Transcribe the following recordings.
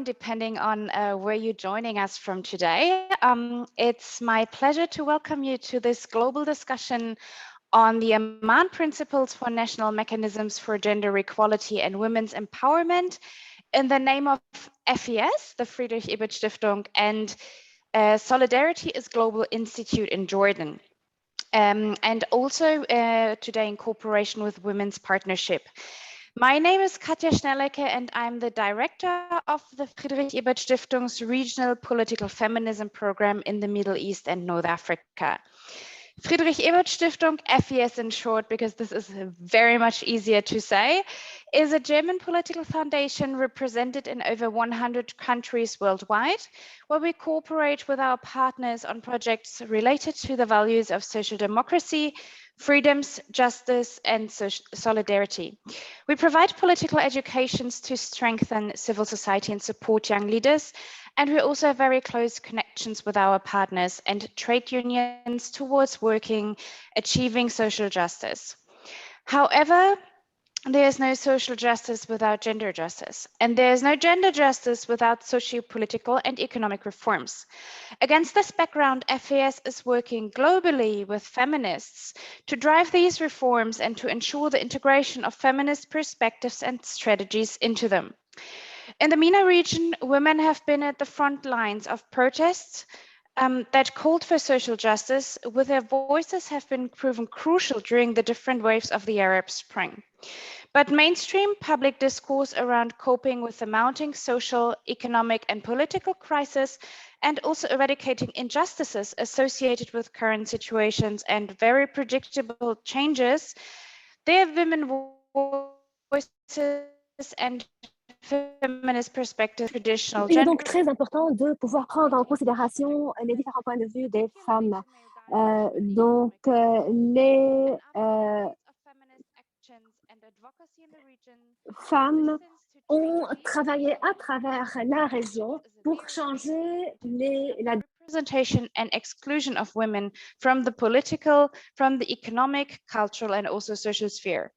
depending on where you're joining us from today. It's my pleasure to welcome you to this global discussion on the Amman Principles for National Mechanisms for Gender Equality and Women's Empowerment in the name of FES, the Friedrich Ebert Stiftung, and Solidarity is Global Institute in Jordan. And also today in cooperation with Women's Partnership. My name is Katja Schnellecke and I'm the director of the Friedrich Ebert Stiftung's Regional Political Feminism Program in the Middle East and North Africa. Friedrich Ebert Stiftung, FES in short, because this is very much easier to say, is a German political foundation represented in over 100 countries worldwide, where we cooperate with our partners on projects related to the values of social democracy, freedoms, justice, and solidarity. We provide political educations to strengthen civil society and support young leaders, and we also have very close connections with our partners and trade unions towards achieving social justice. However, there is no social justice without gender justice, and there is no gender justice without socio-political and economic reforms. Against this background, FAS is working globally with feminists to drive these reforms and to ensure the integration of feminist perspectives and strategies into them. In the MENA region, women have been at the front lines of protests that called for social justice, with their voices have been proven crucial during the different waves of the Arab Spring. But mainstream public discourse around coping with the mounting social, economic, and political crisis, and also eradicating injustices associated with current situations and very predictable changes, their women voices and feminist perspective, traditional Il est gender. donc très important de pouvoir prendre en considération les différents points de vue des femmes. Les femmes ont travaillé à travers la région pour changer la representation and exclusion of women from the political, from the economic, cultural, and also social sphere.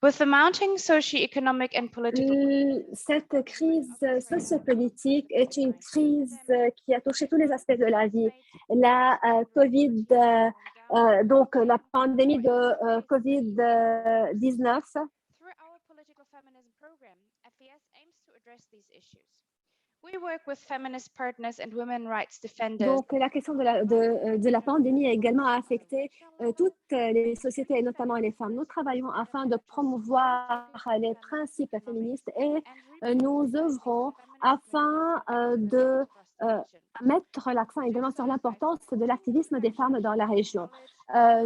With the mounting socio-economic and political... Cette crise sociopolitique est une crise qui a touché tous les aspects de la vie. La COVID, donc la pandémie de COVID-19. Through our political feminism program, FES aims to address these issues. We work with feminist partners and women rights defenders. Donc, la question de la pandémie a également affecté toutes les sociétés, et notamment les femmes. Nous travaillons afin de promouvoir les principes féministes et nous œuvrons afin de mettre l'accent également sur l'importance de l'activisme des femmes dans la région.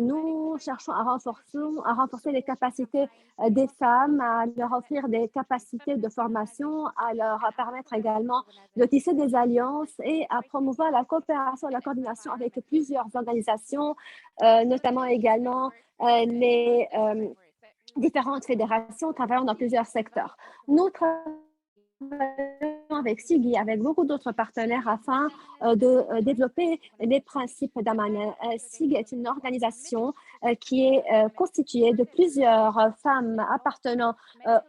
Nous cherchons à renforcer les capacités des femmes, à leur offrir des capacités de formation, à leur permettre également de tisser des alliances et à promouvoir la coopération et la coordination avec plusieurs organisations, notamment également les différentes fédérations travaillant dans plusieurs secteurs. Nous travaillons avec SIGI, avec beaucoup d'autres partenaires afin de développer les principes d'Amman. SIGI est une organisation qui est constituée de plusieurs femmes appartenant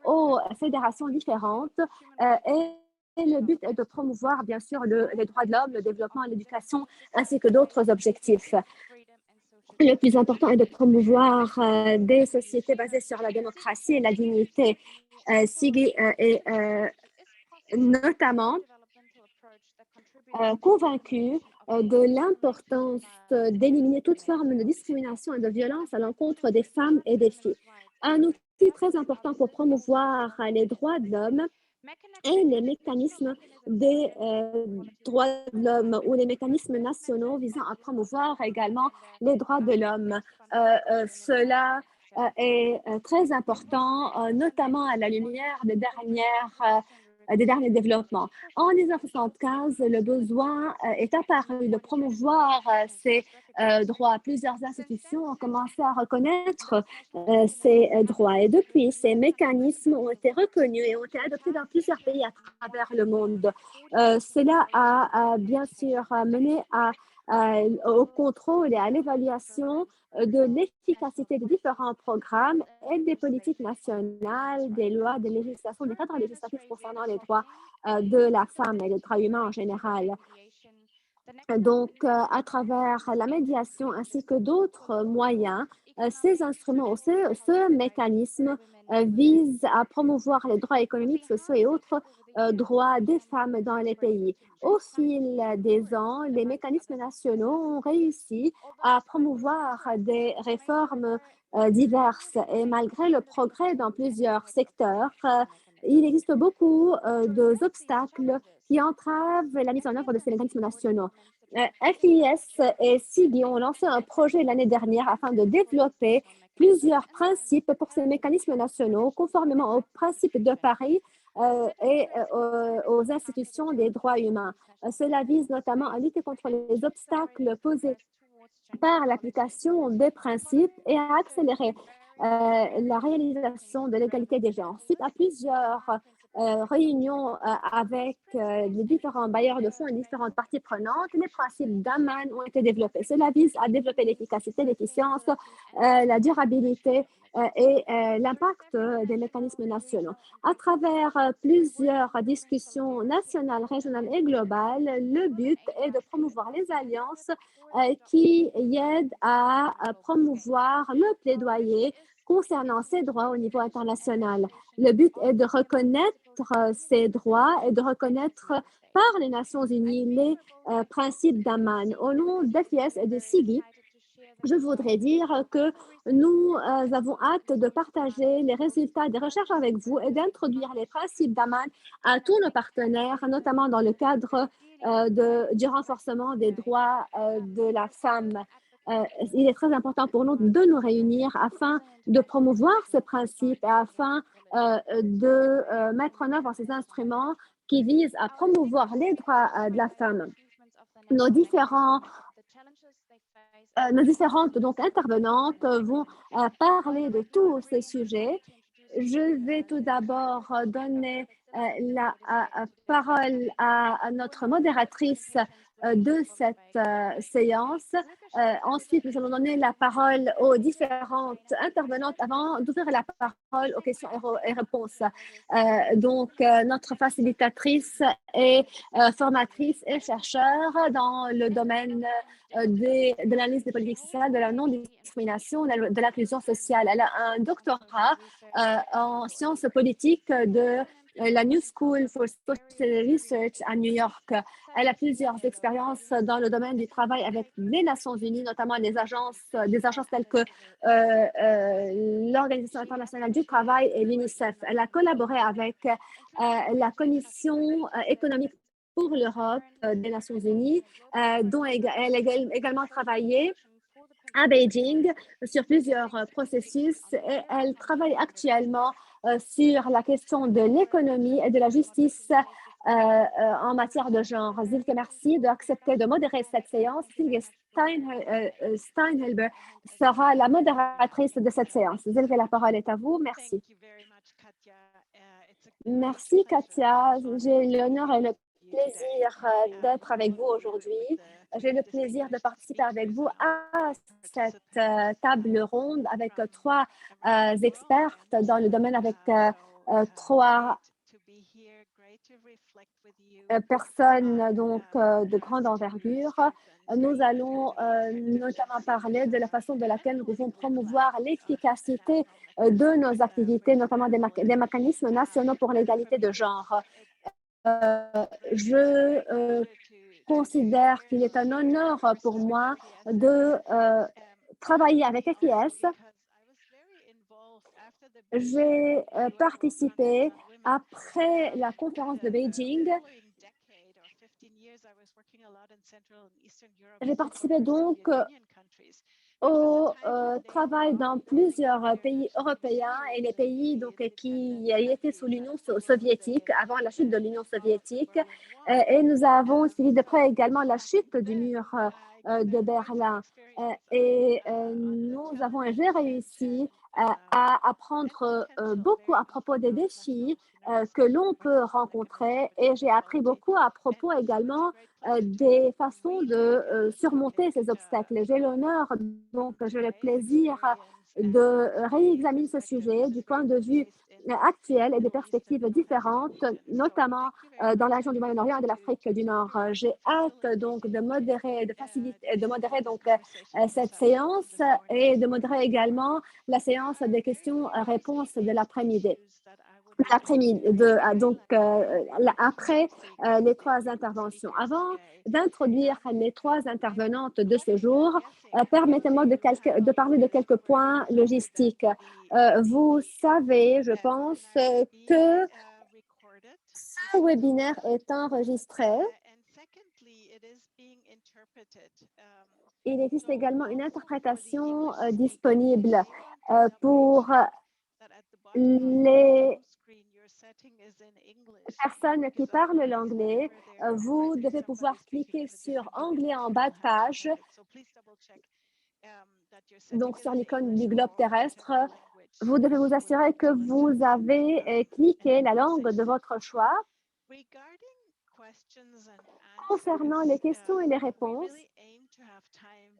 aux fédérations différentes et le but est de promouvoir, bien sûr, les droits de l'homme, le développement, l'éducation, ainsi que d'autres objectifs. Le plus important est de promouvoir des sociétés basées sur la démocratie et la dignité. SIGI est notamment convaincu de l'importance d'éliminer toute forme de discrimination et de violence à l'encontre des femmes et des filles. Un outil très important pour promouvoir les droits de l'homme et les mécanismes des droits de l'homme ou les mécanismes nationaux visant à promouvoir également les droits de l'homme. Cela est très important, notamment à la lumière des derniers développements. En 1975, le besoin est apparu de promouvoir ces droits. Plusieurs institutions ont commencé à reconnaître ces droits. Et depuis, ces mécanismes ont été reconnus et ont été adoptés dans plusieurs pays à travers le monde. Cela a bien sûr mené à au contrôle et à l'évaluation de l'efficacité des différents programmes et des politiques nationales, des lois, des législations, des cadres législatifs concernant les droits de la femme et les droits humains en général. Donc, à travers la médiation ainsi que d'autres moyens, ces instruments, ce mécanisme vise à promouvoir les droits économiques, sociaux et autres droits des femmes dans les pays. Au fil des ans, les mécanismes nationaux ont réussi à promouvoir des réformes diverses et malgré le progrès dans plusieurs secteurs, il existe beaucoup d'obstacles qui entravent la mise en œuvre de ces mécanismes nationaux. FIS et SIGI ont lancé un projet l'année dernière afin de développer plusieurs principes pour ces mécanismes nationaux, conformément aux principes de Paris et aux institutions des droits humains. Cela vise notamment à lutter contre les obstacles posés par l'application des principes et à accélérer la réalisation de l'égalité des genres. Suite à plusieurs réunions avec les différents bailleurs de fonds et différentes parties prenantes, les principes d'Amman ont été développés. Cela vise à développer l'efficacité, l'efficience, la durabilité et l'impact des mécanismes nationaux. À travers plusieurs discussions nationales, régionales et globales, le but est de promouvoir les alliances qui aident à promouvoir le plaidoyer concernant ces droits au niveau international. Le but est de reconnaître ces droits et de reconnaître par les Nations Unies les principes d'Amman. Au nom d'FIS et de SIGI, je voudrais dire que nous avons hâte de partager les résultats des recherches avec vous et d'introduire les principes d'Amman à tous nos partenaires, notamment dans le cadre du renforcement des droits de la femme. Il est très important pour nous de nous réunir afin de promouvoir ces principes et afin de mettre en œuvre ces instruments qui visent à promouvoir les droits de la femme. Nos différentes donc, intervenantes vont parler de tous ces sujets. Je vais tout d'abord donner la parole à notre modératrice de cette séance. Ensuite, nous allons donner la parole aux différentes intervenantes avant d'ouvrir la parole aux questions et réponses. Donc, notre facilitatrice est formatrice et chercheur dans le domaine de l'analyse des politiques sociales, de la non-discrimination, de l'inclusion sociale. Elle a un doctorat en sciences politiques de la New School for Social Research à New York. Elle a plusieurs expériences dans le domaine du travail avec les Nations Unies, notamment des agences telles que l'Organisation internationale du travail et l'UNICEF. Elle a collaboré avec la Commission économique pour l'Europe des Nations Unies, dont elle a également travaillé à Beijing sur plusieurs processus et elle travaille actuellement sur la question de l'économie et de la justice en matière de genre. Zilke, merci d'accepter de modérer cette séance. Zilke Steinhelber sera la modératrice de cette séance. Zilke, la parole est à vous. Merci. Merci, Katia. J'ai l'honneur et le plaisir d'être avec vous aujourd'hui. J'ai le plaisir de participer avec vous à cette table ronde avec trois expertes dans le domaine, avec trois personnes donc de grande envergure. Nous allons notamment parler de la façon de laquelle nous pouvons promouvoir l'efficacité de nos activités, notamment des mécanismes nationaux pour l'égalité de genre. Je considère qu'il est un honneur pour moi de travailler avec FIS. J'ai participé après la conférence de Beijing. J'ai participé donc au travail dans plusieurs pays européens et les pays donc, qui étaient sous l'Union soviétique, avant la chute de l'Union soviétique. Et nous avons suivi de près également la chute du mur de Berlin. Et j'ai réussi à apprendre beaucoup à propos des défis que l'on peut rencontrer et j'ai appris beaucoup à propos également des façons de surmonter ces obstacles. J'ai l'honneur, donc j'ai le plaisir de réexaminer ce sujet du point de vue actuel et des perspectives différentes, notamment dans la région du Moyen-Orient et de l'Afrique du Nord. J'ai hâte donc de modérer, de faciliter, de modérer donc cette séance et de modérer également la séance des questions-réponses de l'après-midi. Donc après les trois interventions. Avant d'introduire les trois intervenantes de ce jour, permettez-moi de parler de quelques points logistiques. Vous savez, je pense, que ce webinaire est enregistré. Il existe également une interprétation disponible pour les personnes qui parlent l'anglais. Vous devez pouvoir cliquer sur anglais en bas de page, donc sur l'icône du globe terrestre. Vous devez vous assurer que vous avez cliqué la langue de votre choix. Concernant les questions et les réponses,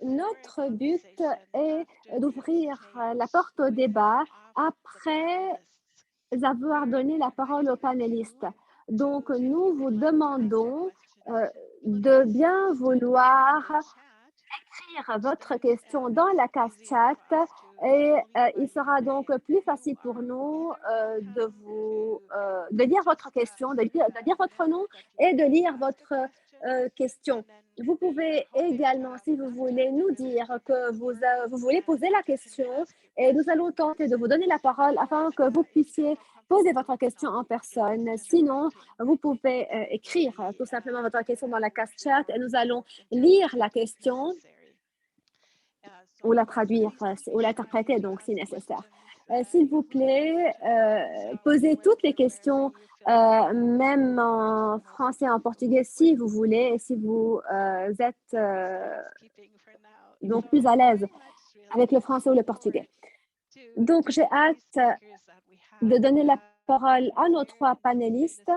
notre but est d'ouvrir la porte au débat après avoir donné la parole aux panélistes. Donc, nous vous demandons de bien vouloir écrire votre question dans la case chat et il sera donc plus facile pour nous de lire votre question, de lire votre nom et de lire votre question. Vous pouvez également, si vous voulez, nous dire que vous voulez poser la question et nous allons tenter de vous donner la parole afin que vous puissiez poser votre question en personne. Sinon, vous pouvez écrire tout simplement votre question dans la case chat et nous allons lire la question ou la traduire ou l'interpréter, donc, si nécessaire. S'il vous plaît, posez toutes les questions, même en français et en portugais, si vous voulez, et si vous êtes donc plus à l'aise avec le français ou le portugais. Donc, j'ai hâte de donner la parole à nos trois panélistes.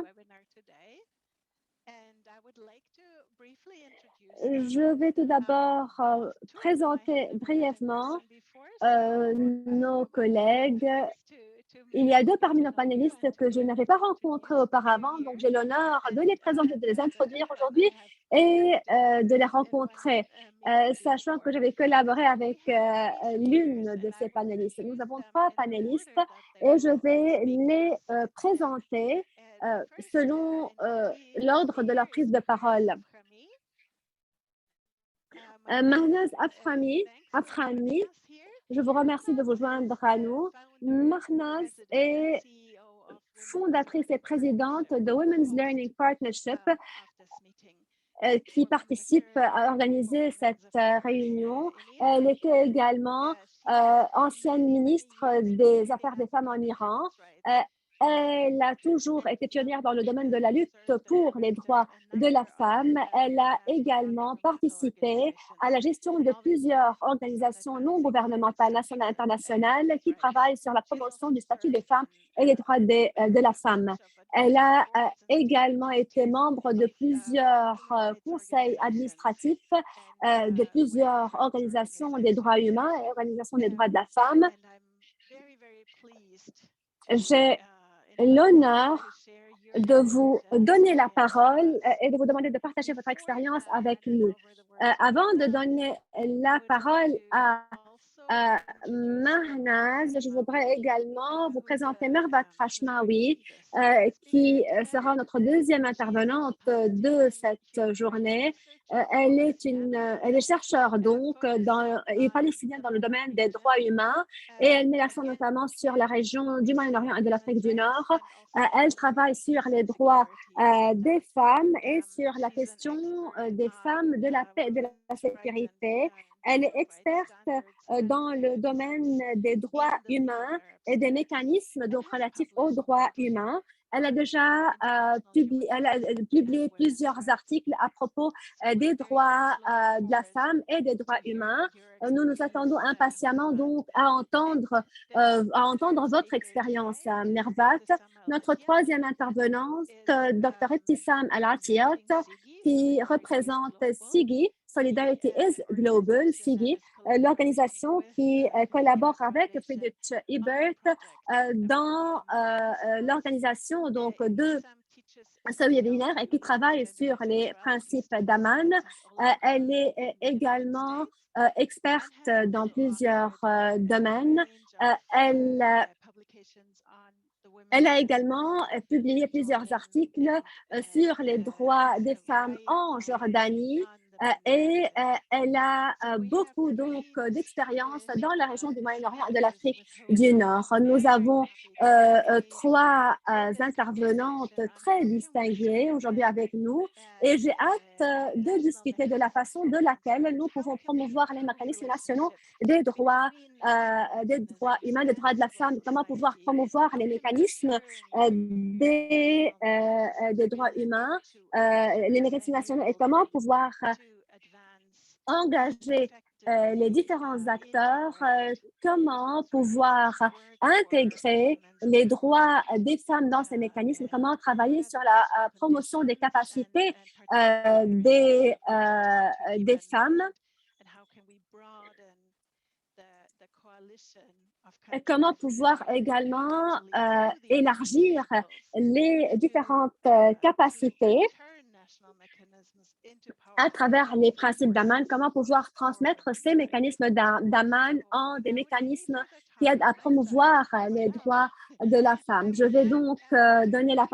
Je vais tout d'abord présenter brièvement nos collègues. Il y a deux parmi nos panélistes que je n'avais pas rencontrés auparavant, donc j'ai l'honneur de les présenter, de les introduire aujourd'hui et de les rencontrer, sachant que j'avais collaboré avec l'une de ces panélistes. Nous avons trois panélistes et je vais les présenter selon l'ordre de leur prise de parole. Mahnaz Aframi, je vous remercie de vous joindre à nous. Mahnaz est fondatrice et présidente de Women's Learning Partnership qui participe à organiser cette réunion. Elle était également ancienne ministre des Affaires des femmes en Iran. Elle a toujours été pionnière dans le domaine de la lutte pour les droits de la femme. Elle a également participé à la gestion de plusieurs organisations non gouvernementales nationales et internationales qui travaillent sur la promotion du statut des femmes et des droits de la femme. Elle a également été membre de plusieurs conseils administratifs de plusieurs organisations des droits humains et organisations des droits de la femme. J'ai l'honneur de vous donner la parole et de vous demander de partager votre expérience avec nous. Avant de donner la parole à Mahnaz, je voudrais également vous présenter Mervat Rashmawi, qui sera notre deuxième intervenante de cette journée. Elle est chercheure donc et palestinienne dans le domaine des droits humains et elle met l'accent notamment sur la région du Moyen-Orient et de l'Afrique du Nord. Elle travaille sur les droits des femmes et sur la question des femmes, de la paix et de la sécurité. Elle est experte dans le domaine des droits humains et des mécanismes donc relatifs aux droits humains. Elle a déjà publié plusieurs articles à propos des droits de la femme et des droits humains. Nous nous attendons impatiemment donc à entendre votre expérience, Mervat. Notre troisième intervenante, Dr. Ibtissam Al-Atiyat, qui représente SIGI, Solidarity is Global, SIGI, l'organisation qui collabore avec Friedrich Ebert dans l'organisation donc de ce webinaire et qui travaille sur les principes d'Aman. Elle est également experte dans plusieurs domaines. Elle a également publié plusieurs articles sur les droits des femmes en Jordanie et elle a beaucoup donc d'expérience dans la région du Moyen-Orient et de l'Afrique du Nord. Nous avons trois intervenantes très distinguées aujourd'hui avec nous et j'ai hâte de discuter de la façon de laquelle nous pouvons promouvoir les mécanismes nationaux des droits humains, des droits de la femme, comment pouvoir promouvoir les mécanismes des droits humains, les mécanismes nationaux et comment pouvoir engager les différents acteurs, comment pouvoir intégrer les droits des femmes dans ces mécanismes, comment travailler sur la promotion des capacités des femmes, et comment pouvoir également élargir les différentes capacités à travers les principes d'Aman, comment pouvoir transmettre ces mécanismes d'Aman en des mécanismes qui aident à promouvoir les droits de la femme. Je vais donc céder la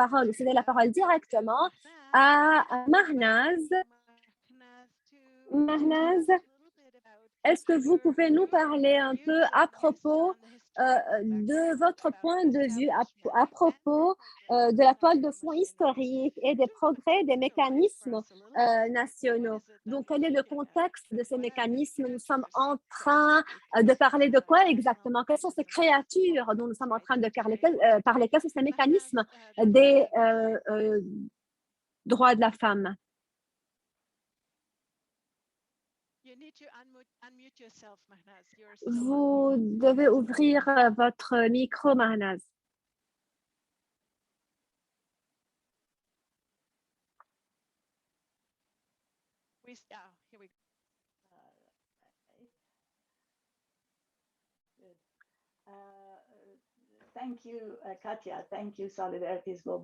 parole directement à Mahnaz. Mahnaz, est-ce que vous pouvez nous parler un peu à propos de votre point de vue, à propos de la toile de fond historique et des progrès des mécanismes nationaux? Donc, quel est le contexte de ces mécanismes? Nous sommes en train de parler de quoi exactement? Quelles sont ces créatures dont nous sommes en train de parler? Quels sont ces mécanismes des droits de la femme? Vous devez ouvrir votre micro, Mahnaz.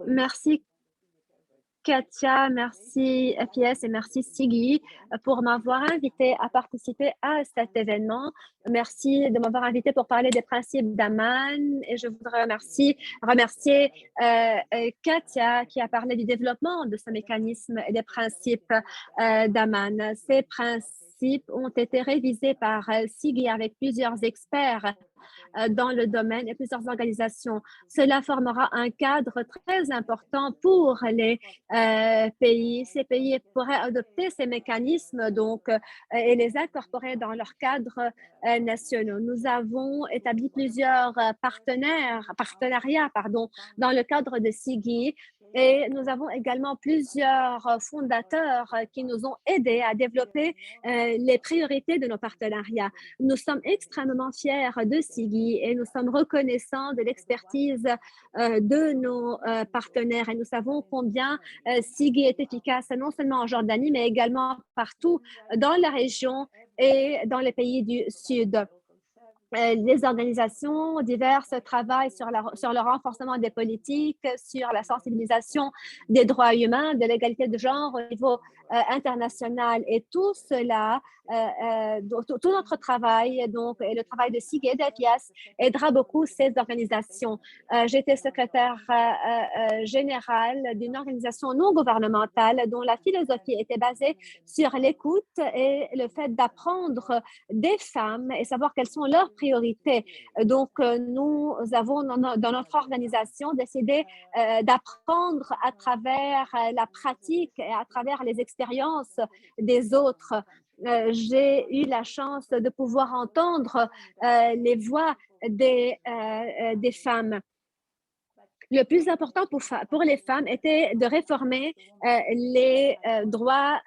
Merci, Katia, merci FIS et merci Siggy pour m'avoir invité à participer à cet événement. Merci de m'avoir invité pour parler des principes d'Aman et je voudrais remercier Katia qui a parlé du développement de ce mécanisme et des principes d'Aman. Ces principes ont été révisés par Siggy avec plusieurs experts dans le domaine et plusieurs organisations. Cela formera un cadre très important pour les pays. Ces pays pourraient adopter ces mécanismes et les incorporer dans leurs cadres nationaux. Nous avons établi plusieurs partenariats dans le cadre de SIGI et nous avons également plusieurs fondateurs qui nous ont aidés à développer les priorités de nos partenariats. Nous sommes extrêmement fiers de SIGI et nous sommes reconnaissants de l'expertise de nos partenaires et nous savons combien SIGI est efficace non seulement en Jordanie mais également partout dans la région et dans les pays du Sud. Les organisations diverses travaillent sur le renforcement des politiques, sur la sensibilisation des droits humains, de l'égalité de genre au niveau international. Et tout cela, tout notre travail, et le travail de SIGI et d'FIS aidera beaucoup ces organisations. J'étais secrétaire générale d'une organisation non gouvernementale dont la philosophie était basée sur l'écoute et le fait d'apprendre des femmes et savoir quelles sont leurs priorités. Donc, nous avons dans notre organisation décidé d'apprendre à travers la pratique et à travers les expériences des autres. J'ai eu la chance de pouvoir entendre les voix des femmes. Le plus important pour les femmes était de réformer les droits,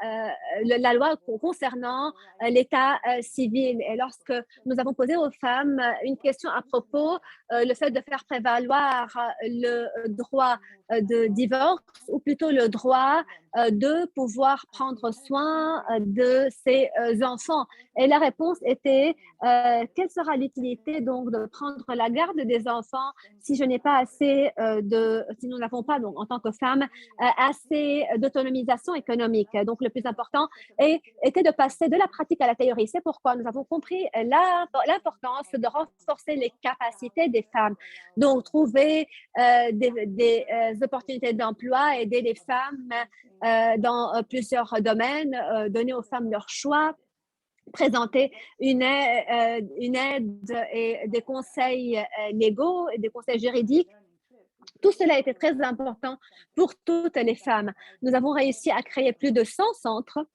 la loi concernant l'état civil. Et lorsque nous avons posé aux femmes une question à propos le fait de faire prévaloir le droit de divorce ou plutôt le droit de pouvoir prendre soin de ses enfants. Et la réponse était quelle sera l'utilité donc de prendre la garde des enfants si je n'ai pas assez si nous n'avons pas donc en tant que femmes assez d'autonomisation économique. Donc le plus important était de passer de la pratique à la théorie. C'est pourquoi nous avons compris l'importance de renforcer les capacités des femmes. Donc trouver des opportunités d'emploi, aider les femmes dans plusieurs domaines, donner aux femmes leur choix, présenter une aide et des conseils légaux et des conseils juridiques. Tout cela était très important pour toutes les femmes. Nous avons réussi à créer plus de 100 centres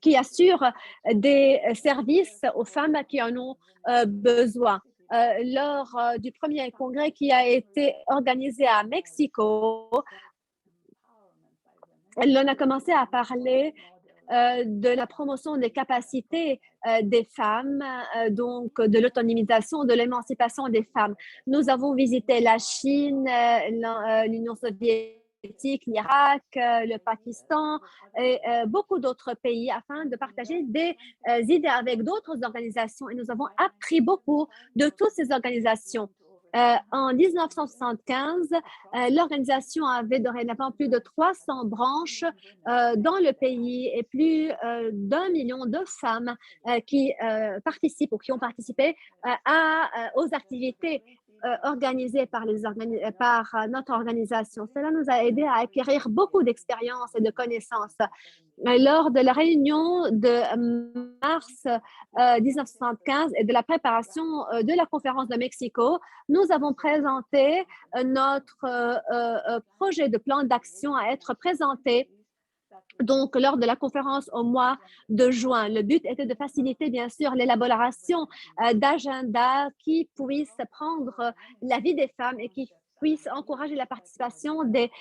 qui assurent des services aux femmes qui en ont besoin. Lors du premier congrès qui a été organisé à Mexico, l'on a commencé à parler de la promotion des capacités des femmes, donc de l'autonomisation, de l'émancipation des femmes. Nous avons visité la Chine, l'Union soviétique, l'Irak, le Pakistan et beaucoup d'autres pays afin de partager des idées avec d'autres organisations. Et nous avons appris beaucoup de toutes ces organisations. En 1975, l'organisation avait dorénavant plus de 300 branches dans le pays et plus d'1 million de femmes qui participent ou qui ont participé aux activités organisées par notre organisation. Cela nous a aidé à acquérir beaucoup d'expérience et de connaissances. Lors de la réunion de mars 1975 et de la préparation de la conférence de Mexico, nous avons présenté notre projet de plan d'action à être présenté donc lors de la conférence au mois de juin. Le but était de faciliter bien sûr l'élaboration d'agendas qui puissent prendre la vie des femmes et qui puisse encourager la participation des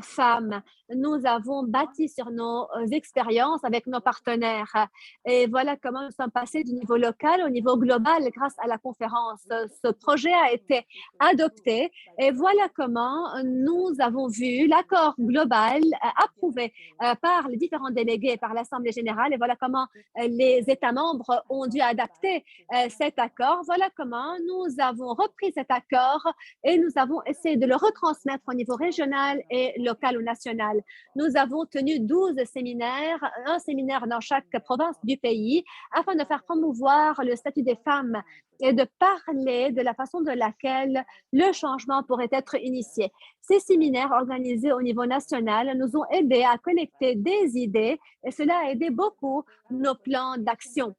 femmes. Nous avons bâti sur nos expériences avec nos partenaires et voilà comment nous sommes passés du niveau local au niveau global grâce à la conférence. Ce projet a été adopté et voilà comment nous avons vu l'accord global approuvé par les différents délégués par l'Assemblée générale et voilà comment les États membres ont dû adapter cet accord. Voilà comment nous avons repris cet accord et nous avons essayé de le retransmettre au niveau régional et local ou national. Nous avons tenu 12 séminaires, un séminaire dans chaque province du pays, afin de faire promouvoir le statut des femmes et de parler de la façon de laquelle le changement pourrait être initié. Ces séminaires organisés au niveau national nous ont aidés à collecter des idées et cela a aidé beaucoup nos plans d'action.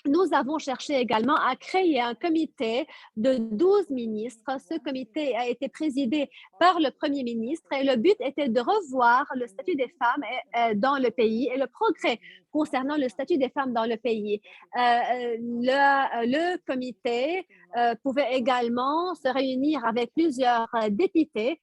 Nous avons cherché également à créer un comité de 12 ministres. Ce comité a été présidé par le Premier ministre et le but était de revoir le statut des femmes dans le pays et le progrès concernant le statut des femmes dans le pays. Le comité pouvait également se réunir avec plusieurs députés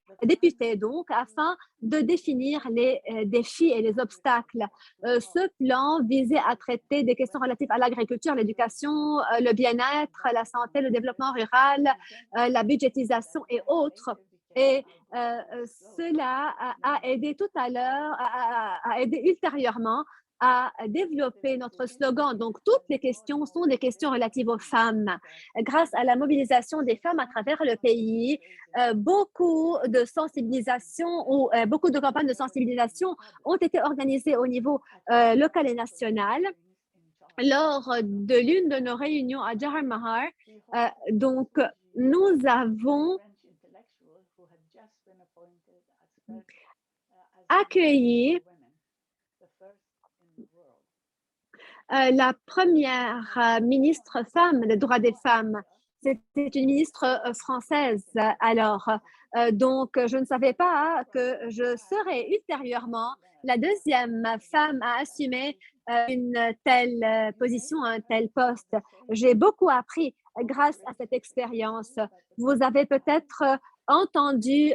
donc, afin de définir les défis et les obstacles. Ce plan visait à traiter des questions relatives à l'agriculture, l'éducation, le bien-être, la santé, le développement rural, la budgétisation et autres. Et cela a aidé tout à l'heure, a aidé ultérieurement à développer notre slogan. Donc, toutes les questions sont des questions relatives aux femmes. Grâce à la mobilisation des femmes à travers le pays, beaucoup de sensibilisation ou beaucoup de campagnes de sensibilisation ont été organisées au niveau local et national. Lors de l'une de nos réunions à Jahar Mahar, donc, nous avons accueilli la première ministre femme des droits des femmes. C'était une ministre française alors. Donc, je ne savais pas que je serais ultérieurement la deuxième femme à assumer une telle position, un tel poste. J'ai beaucoup appris grâce à cette expérience. Vous avez peut-être entendu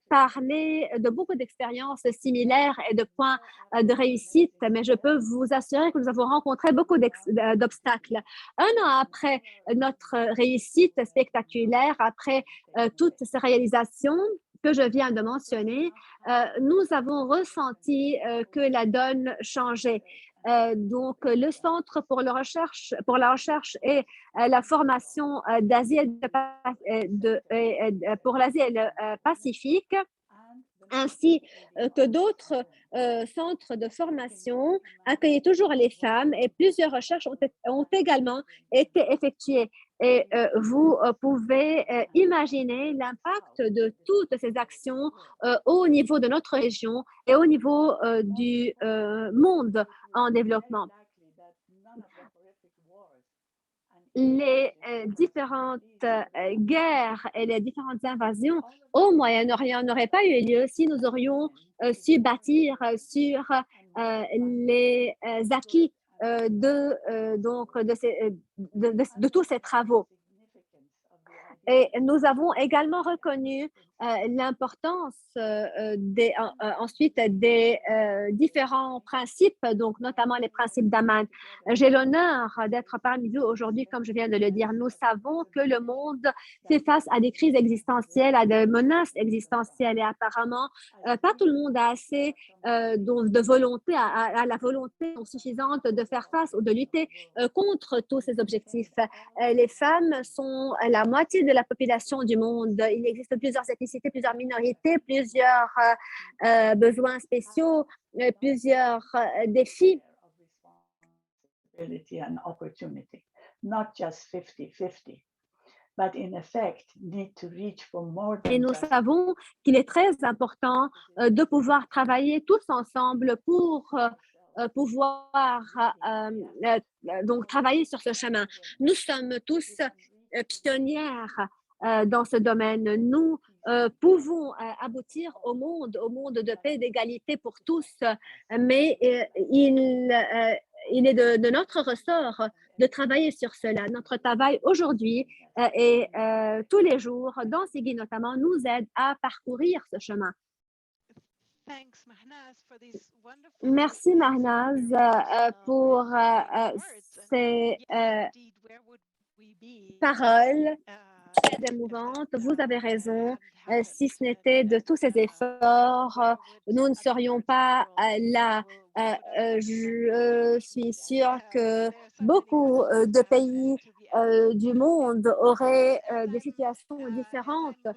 parler de beaucoup d'expériences similaires et de points de réussite, mais je peux vous assurer que nous avons rencontré beaucoup d'obstacles. Un an après notre réussite spectaculaire, après toutes ces réalisations que je viens de mentionner, nous avons ressenti que la donne changeait. Donc, le Centre pour la recherche et la formation d'Asie pour l'Asie et le Pacifique, ainsi que d'autres centres de formation accueillent toujours les femmes et plusieurs recherches ont également été effectuées. Et vous pouvez imaginer l'impact de toutes ces actions au niveau de notre région et au niveau du monde en développement. Les différentes guerres et les différentes invasions au Moyen-Orient n'auraient pas eu lieu si nous aurions su bâtir sur les acquis de tous ces travaux. Et nous avons également reconnu l'importance ensuite des différents principes, donc notamment les principes d'Amman. J'ai l'honneur d'être parmi vous aujourd'hui, comme je viens de le dire. Nous savons que le monde fait face à des crises existentielles, à des menaces existentielles et apparemment, pas tout le monde a assez de volonté, à la volonté suffisante de faire face ou de lutter contre tous ces objectifs. Les femmes sont la moitié de la population du monde. Il existe plusieurs ethnicités, plusieurs minorités, plusieurs besoins spéciaux, plusieurs défis. Not just 50-50. But in effect, need to reach for more than Et nous savons qu'il est très important de pouvoir travailler tous ensemble pour pouvoir donc travailler sur ce chemin. Nous sommes tous pionnières dans ce domaine. Nous pouvons aboutir au monde de paix et d'égalité pour tous, mais il est de notre ressort de travailler sur cela. Notre travail aujourd'hui et tous les jours, dans Sigui notamment, nous aide à parcourir ce chemin. Merci Mahnaz pour ces paroles très émouvantes. Vous avez raison. Si ce n'était de tous ces efforts, nous ne serions pas là. Je suis sûre que beaucoup de pays du monde auraient des situations différentes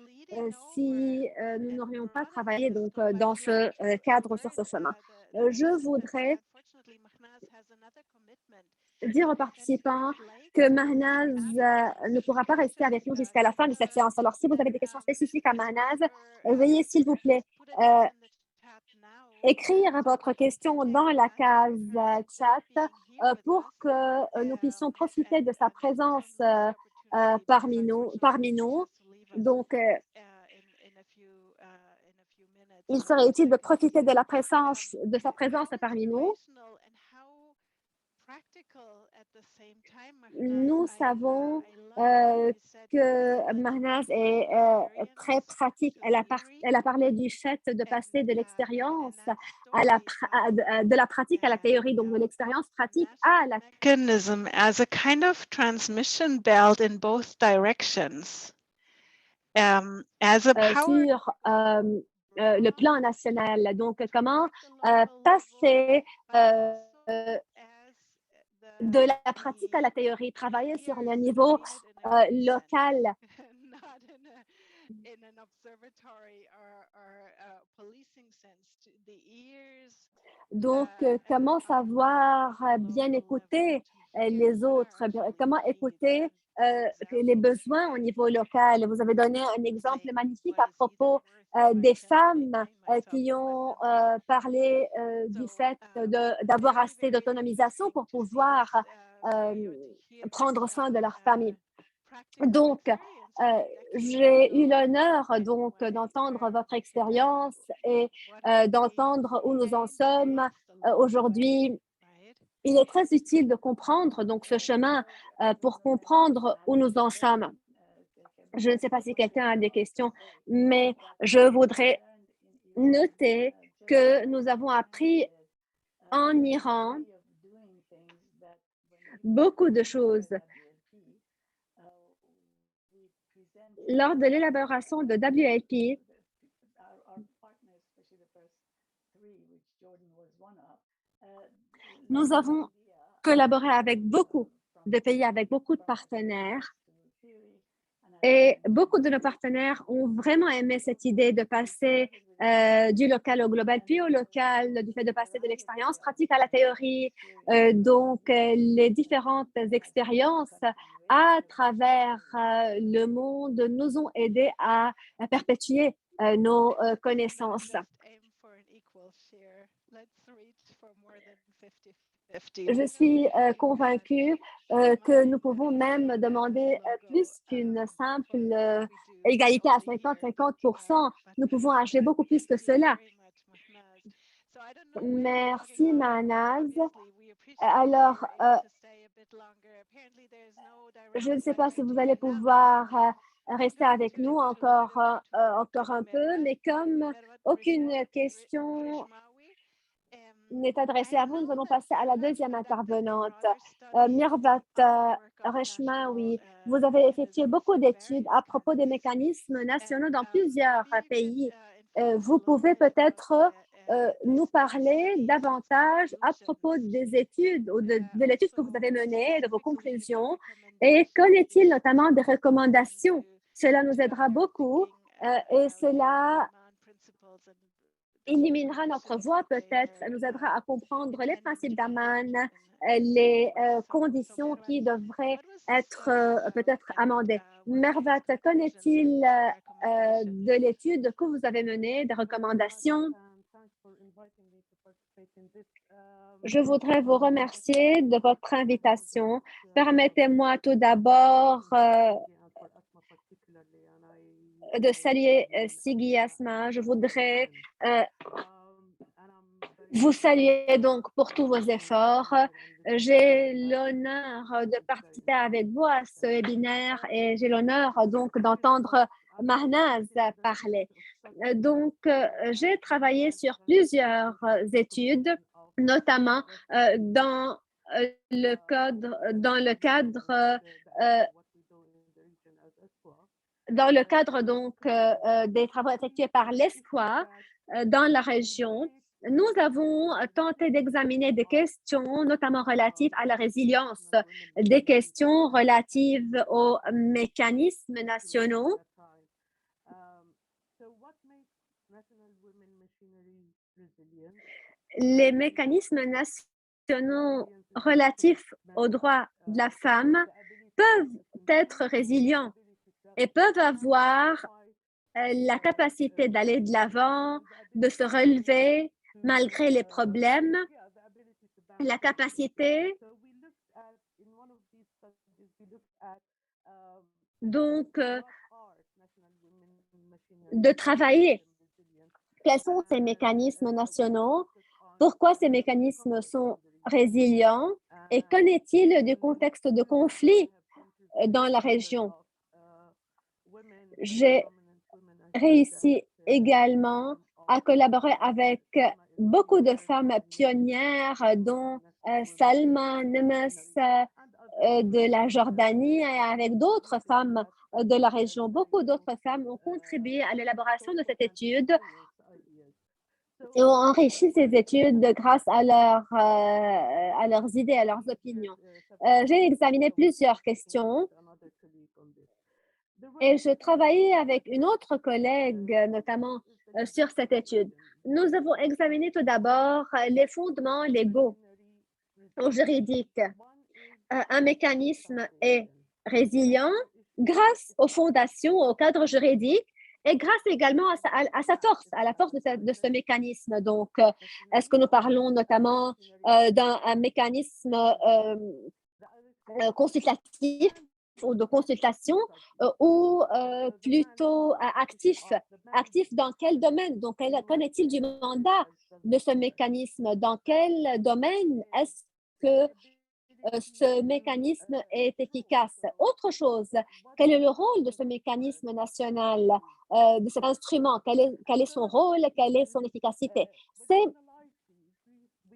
si nous n'aurions pas travaillé donc, dans ce cadre sur ce chemin. Je voudrais dire aux participants que Mahnaz ne pourra pas rester avec nous jusqu'à la fin de cette séance. Alors, si vous avez des questions spécifiques à Mahnaz, veuillez, s'il vous plaît, écrire votre question dans la case chat pour que nous puissions profiter de sa présence parmi nous. Donc, il serait utile de profiter de sa présence parmi nous. Nous savons que Mahnaz est très pratique. Elle a parlé du fait de passer de l'expérience de la pratique à la théorie, donc de l'expérience pratique à la mechanism as a kind of transmission belt in both directions. As a power sur le plan national. Donc, comment passer de la pratique à la théorie, travailler sur le niveau local. Donc, comment savoir bien écouter les autres, comment écouter les besoins au niveau local. Vous avez donné un exemple magnifique à propos des femmes qui ont parlé du fait d'avoir assez d'autonomisation pour pouvoir prendre soin de leur famille. Donc, j'ai eu l'honneur donc d'entendre votre expérience et d'entendre où nous en sommes aujourd'hui. Il est très utile de comprendre donc ce chemin pour comprendre où nous en sommes. Je ne sais pas si quelqu'un a des questions, mais je voudrais noter que nous avons appris en Iran beaucoup de choses. Lors de l'élaboration de WLP, nous avons collaboré avec beaucoup de pays, avec beaucoup de partenaires. Et beaucoup de nos partenaires ont vraiment aimé cette idée de passer du local au global, puis au local, du fait de passer de l'expérience pratique à la théorie. Les différentes expériences à travers le monde nous ont aidés à perpétuer nos connaissances. Je suis convaincue que nous pouvons même demander plus qu'une simple égalité à 50-50%. Nous pouvons agir beaucoup plus que cela. Merci, Mahnaz. Alors, je ne sais pas si vous allez pouvoir rester avec nous encore un peu, mais comme aucune question n'est adressée à vous, nous allons passer à la deuxième intervenante. Mirvat Reshmaoui, vous avez effectué beaucoup d'études à propos des mécanismes nationaux dans plusieurs pays. Vous pouvez peut-être nous parler davantage à propos des études ou de l'étude que vous avez menée, de vos conclusions, et qu'en est-il notamment des recommandations? Cela nous aidera beaucoup et cela illuminera notre voie peut-être, ça nous aidera à comprendre les principes d'Amman, les conditions qui devraient être peut-être amendées. Mervat, qu'en est-il de l'étude que vous avez menée, des recommandations? Je voudrais vous remercier de votre invitation. Permettez-moi tout d'abord de saluer Sigi Asma. Je voudrais vous saluer donc pour tous vos efforts. J'ai l'honneur de participer avec vous à ce webinaire et j'ai l'honneur donc d'entendre Mahnaz parler. Donc, j'ai travaillé sur plusieurs études, notamment dans le cadre donc des travaux effectués par l'ESCOA dans la région. Nous avons tenté d'examiner des questions, notamment relatives à la résilience, des questions relatives aux mécanismes nationaux. Les mécanismes nationaux relatifs aux droits de la femme peuvent être résilients et peuvent avoir la capacité d'aller de l'avant, de se relever malgré les problèmes, la capacité donc de travailler. Quels sont ces mécanismes nationaux? Pourquoi ces mécanismes sont résilients? Et qu'en est-il du contexte de conflit dans la région? J'ai réussi également à collaborer avec beaucoup de femmes pionnières, dont Salma Nemes de la Jordanie et avec d'autres femmes de la région. Beaucoup d'autres femmes ont contribué à l'élaboration de cette étude et ont enrichi ces études grâce à leurs idées, à leurs opinions. J'ai examiné plusieurs questions et je travaillais avec une autre collègue, notamment sur cette étude. Nous avons examiné tout d'abord les fondements légaux ou juridiques. Un mécanisme est résilient grâce aux fondations, au cadre juridique et grâce également à sa force, à la force de ce mécanisme. Donc, est-ce que nous parlons notamment d'un mécanisme consultatif ou de consultation ou plutôt actif? Actif dans quel domaine? Donc, qu'en est-il du mandat de ce mécanisme? Dans quel domaine est-ce que ce mécanisme est efficace. Autre chose, quel est le rôle de ce mécanisme national, de cet instrument? Quel est son rôle? Quelle est son efficacité? Ces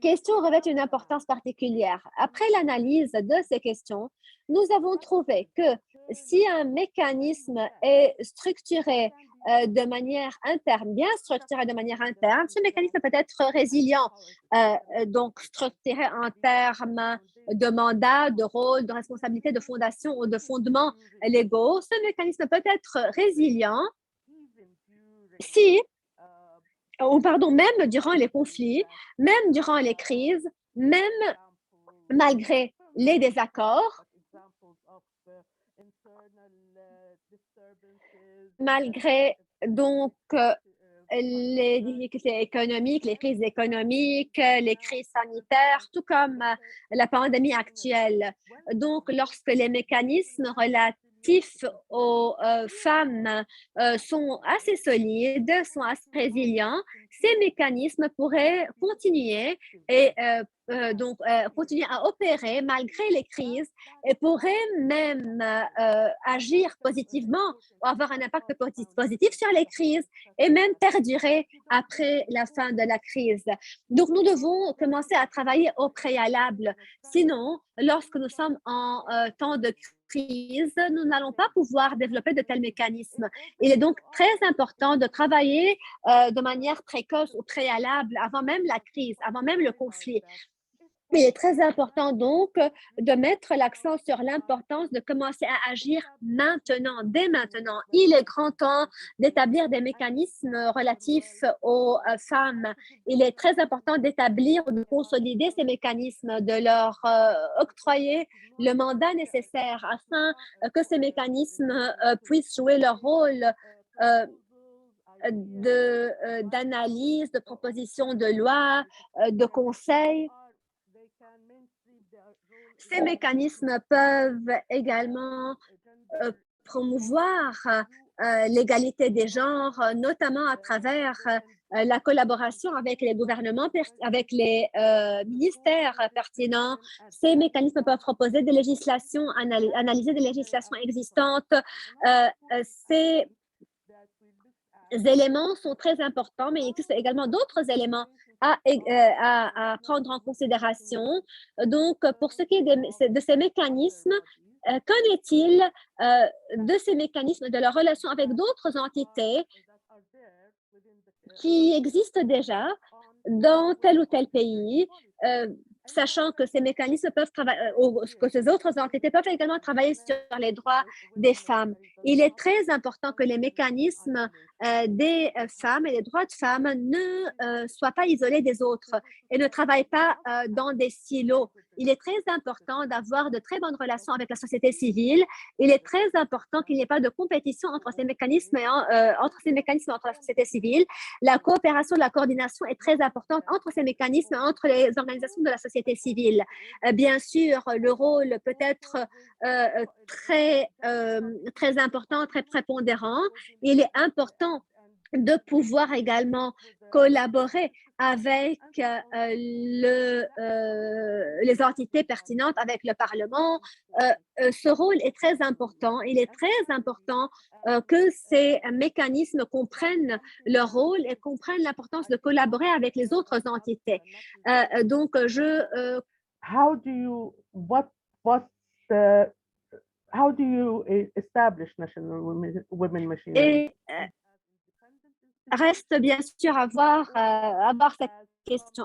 questions revêtent une importance particulière. Après l'analyse de ces questions, nous avons trouvé que si un mécanisme est structuré de manière interne, bien structuré de manière interne, ce mécanisme peut être résilient, donc structuré en termes de mandat, de rôle, de responsabilité, de fondation ou de fondements légaux. Ce mécanisme peut être résilient si ou pardon, même durant les conflits, même durant les crises, même malgré les désaccords, malgré donc les difficultés économiques, les crises économiques, les crises sanitaires, tout comme la pandémie actuelle. Donc, lorsque les mécanismes relatifs aux femmes sont assez solides, sont assez résilients, ces mécanismes pourraient continuer et continuer à opérer malgré les crises et pourraient même agir positivement ou avoir un impact positif sur les crises et même perdurer après la fin de la crise. Donc, nous devons commencer à travailler au préalable. Sinon, lorsque nous sommes en temps de crise, nous n'allons pas pouvoir développer de tels mécanismes. Il est donc très important de travailler de manière précoce au préalable, avant même la crise, avant même le conflit. Il est très important donc de mettre l'accent sur l'importance de commencer à agir maintenant, dès maintenant. Il est grand temps d'établir des mécanismes relatifs aux femmes. Il est très important d'établir, de consolider ces mécanismes, de leur octroyer le mandat nécessaire afin que ces mécanismes puissent jouer leur rôle d'analyse, de proposition de loi, de conseil. Ces mécanismes peuvent également promouvoir l'égalité des genres, notamment à travers la collaboration avec les gouvernements, avec les ministères pertinents. Ces mécanismes peuvent proposer des législations, analyser des législations existantes. Ces éléments sont très importants, mais il existe également d'autres éléments à prendre en considération. Donc, pour ce qui est de ces mécanismes, qu'en est-il de ces mécanismes, de leur relation avec d'autres entités qui existent déjà dans tel ou tel pays, sachant que ces mécanismes peuvent travailler, que ces autres entités peuvent également travailler sur les droits des femmes. Il est très important que les mécanismes des femmes et les droits de femmes ne soient pas isolés des autres et ne travaillent pas dans des silos. Il est très important d'avoir de très bonnes relations avec la société civile. Il est très important qu'il n'y ait pas de compétition entre ces mécanismes et entre la société civile. La coopération, la coordination est très importante entre ces mécanismes et entre les organisations de la société civile. Bien sûr, le rôle peut être très important, très prépondérant. Il est important de pouvoir également collaborer avec les entités pertinentes, avec le Parlement. Ce rôle est très important. Il est très important que ces mécanismes comprennent leur rôle et comprennent l'importance de collaborer avec les autres entités. Donc, how do you establish National Women Machinery? Reste bien sûr à voir cette question.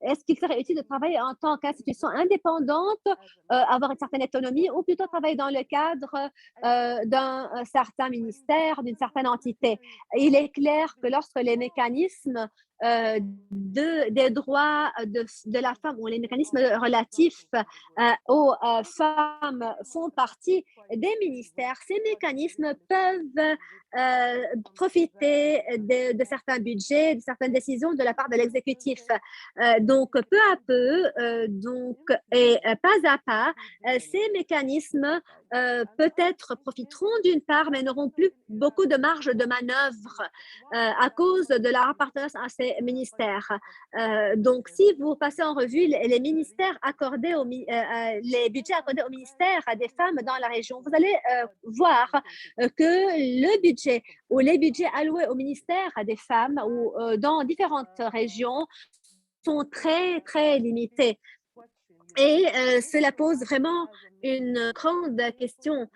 Est-ce qu'il serait utile de travailler en tant qu'institution indépendante, avoir une certaine autonomie, ou plutôt travailler dans le cadre d'un certain ministère, d'une certaine entité? Il est clair que lorsque les mécanismes des droits de la femme ou les mécanismes relatifs aux femmes font partie des ministères, ces mécanismes peuvent profiter de certains budgets, de certaines décisions de la part de l'exécutif. Donc, peu à peu, et pas à pas, ces mécanismes peut-être profiteront d'une part, mais n'auront plus beaucoup de marge de manœuvre à cause de leur appartenance à ces des ministères. Donc, si vous passez en revue les ministères accordés les budgets accordés aux ministères à des femmes dans la région, vous allez voir que le budget ou les budgets alloués aux ministères à des femmes ou dans différentes régions sont très, très limités. Et cela pose vraiment une grande question.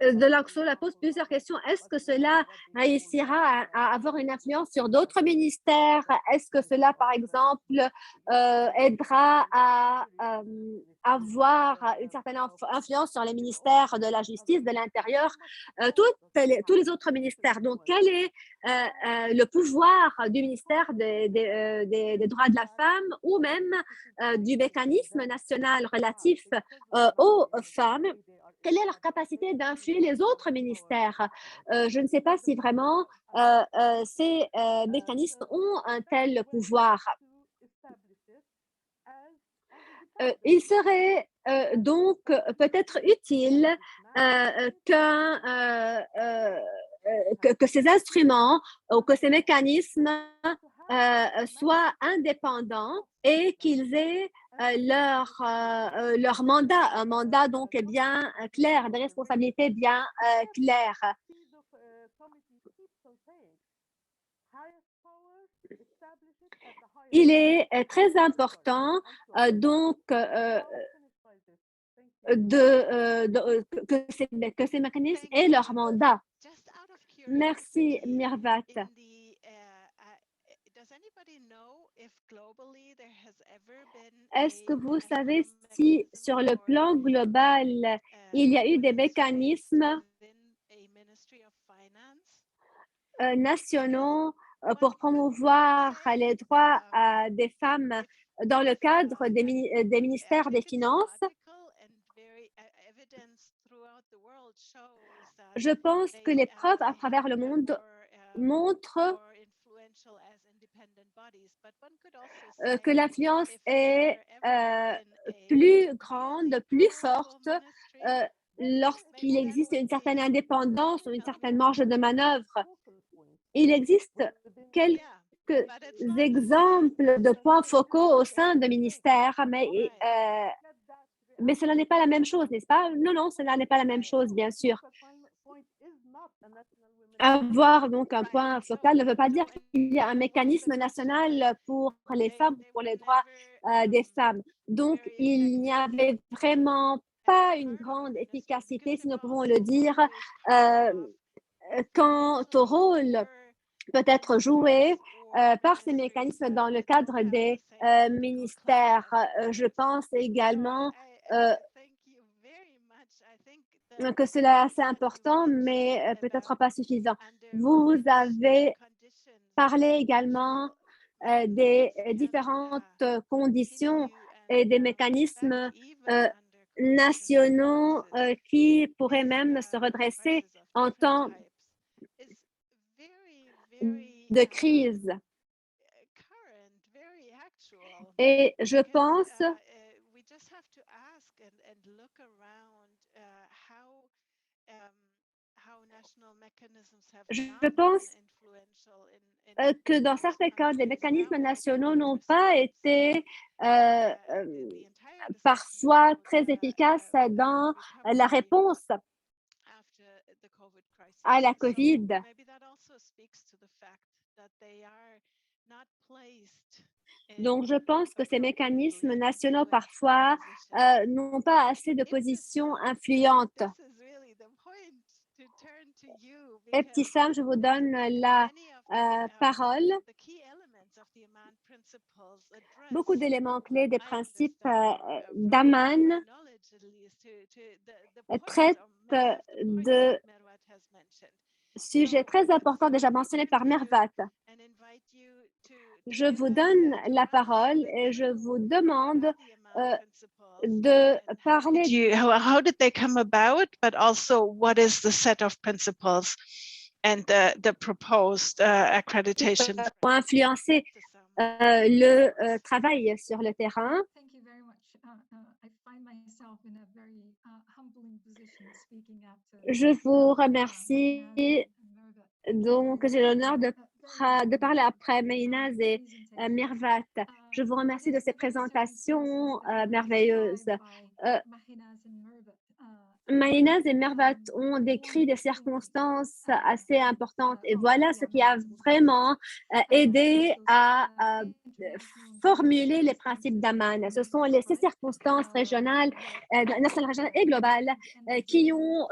Cela pose plusieurs questions. Est-ce que cela réussira à avoir une influence sur d'autres ministères? Est-ce que cela, par exemple, aidera à avoir une certaine influence sur les ministères de la justice, de l'intérieur, tous les autres ministères? Donc, quel est le pouvoir du ministère des droits de la femme ou même du mécanisme national relatif aux femmes? Quelle est leur capacité d'influer les autres ministères? Je ne sais pas si vraiment ces mécanismes ont un tel pouvoir. Il serait donc peut-être utile que ces instruments ou que ces mécanismes soient indépendants et qu'ils aient leur mandat, un mandat donc bien clair, des responsabilités bien claires. Il est très important donc que ces mécanismes aient leur mandat. Merci, Mirvat. Est-ce que vous savez si sur le plan global, il y a eu des mécanismes nationaux pour promouvoir les droits des femmes dans le cadre des ministères des Finances? Je pense que les preuves à travers le monde montrent que l'influence est plus grande, plus forte lorsqu'il existe une certaine indépendance ou une certaine marge de manœuvre. Il existe quelques exemples de points focaux au sein de ministères, mais cela n'est pas la même chose, n'est-ce pas? Non, cela n'est pas la même chose, bien sûr. Avoir donc un point focal ne veut pas dire qu'il y a un mécanisme national pour les femmes, pour les droits des femmes. Donc, il n'y avait vraiment pas une grande efficacité, si nous pouvons le dire, quant au rôle peut-être joué par ces mécanismes dans le cadre des ministères. Je pense également que cela est assez important, mais peut-être pas suffisant. Vous avez parlé également des différentes conditions et des mécanismes nationaux qui pourraient même se redresser en temps de crise. Et je pense que dans certains cas, les mécanismes nationaux n'ont pas été parfois très efficaces dans la réponse à la COVID. Donc, je pense que ces mécanismes nationaux, parfois, n'ont pas assez de positions influentes. Ebtissam, je vous donne la parole. Beaucoup d'éléments clés des principes d'Amman traitent de sujets très importants déjà mentionnés par Mirvat. Je vous donne la parole et je vous demande de parler. How did they come about, but also what is the set of principles and the proposed accreditation? Pour influencer le travail sur le terrain. Je vous remercie. Donc, j'ai l'honneur de parler après Maïnaz et Mirvat. Je vous remercie de ces présentations merveilleuses. Maïnaz et Mirvat ont décrit des circonstances assez importantes et voilà ce qui a vraiment aidé à formuler les principes d'Amman. Ce sont ces circonstances régionales, nationales, régionales et globales qui ont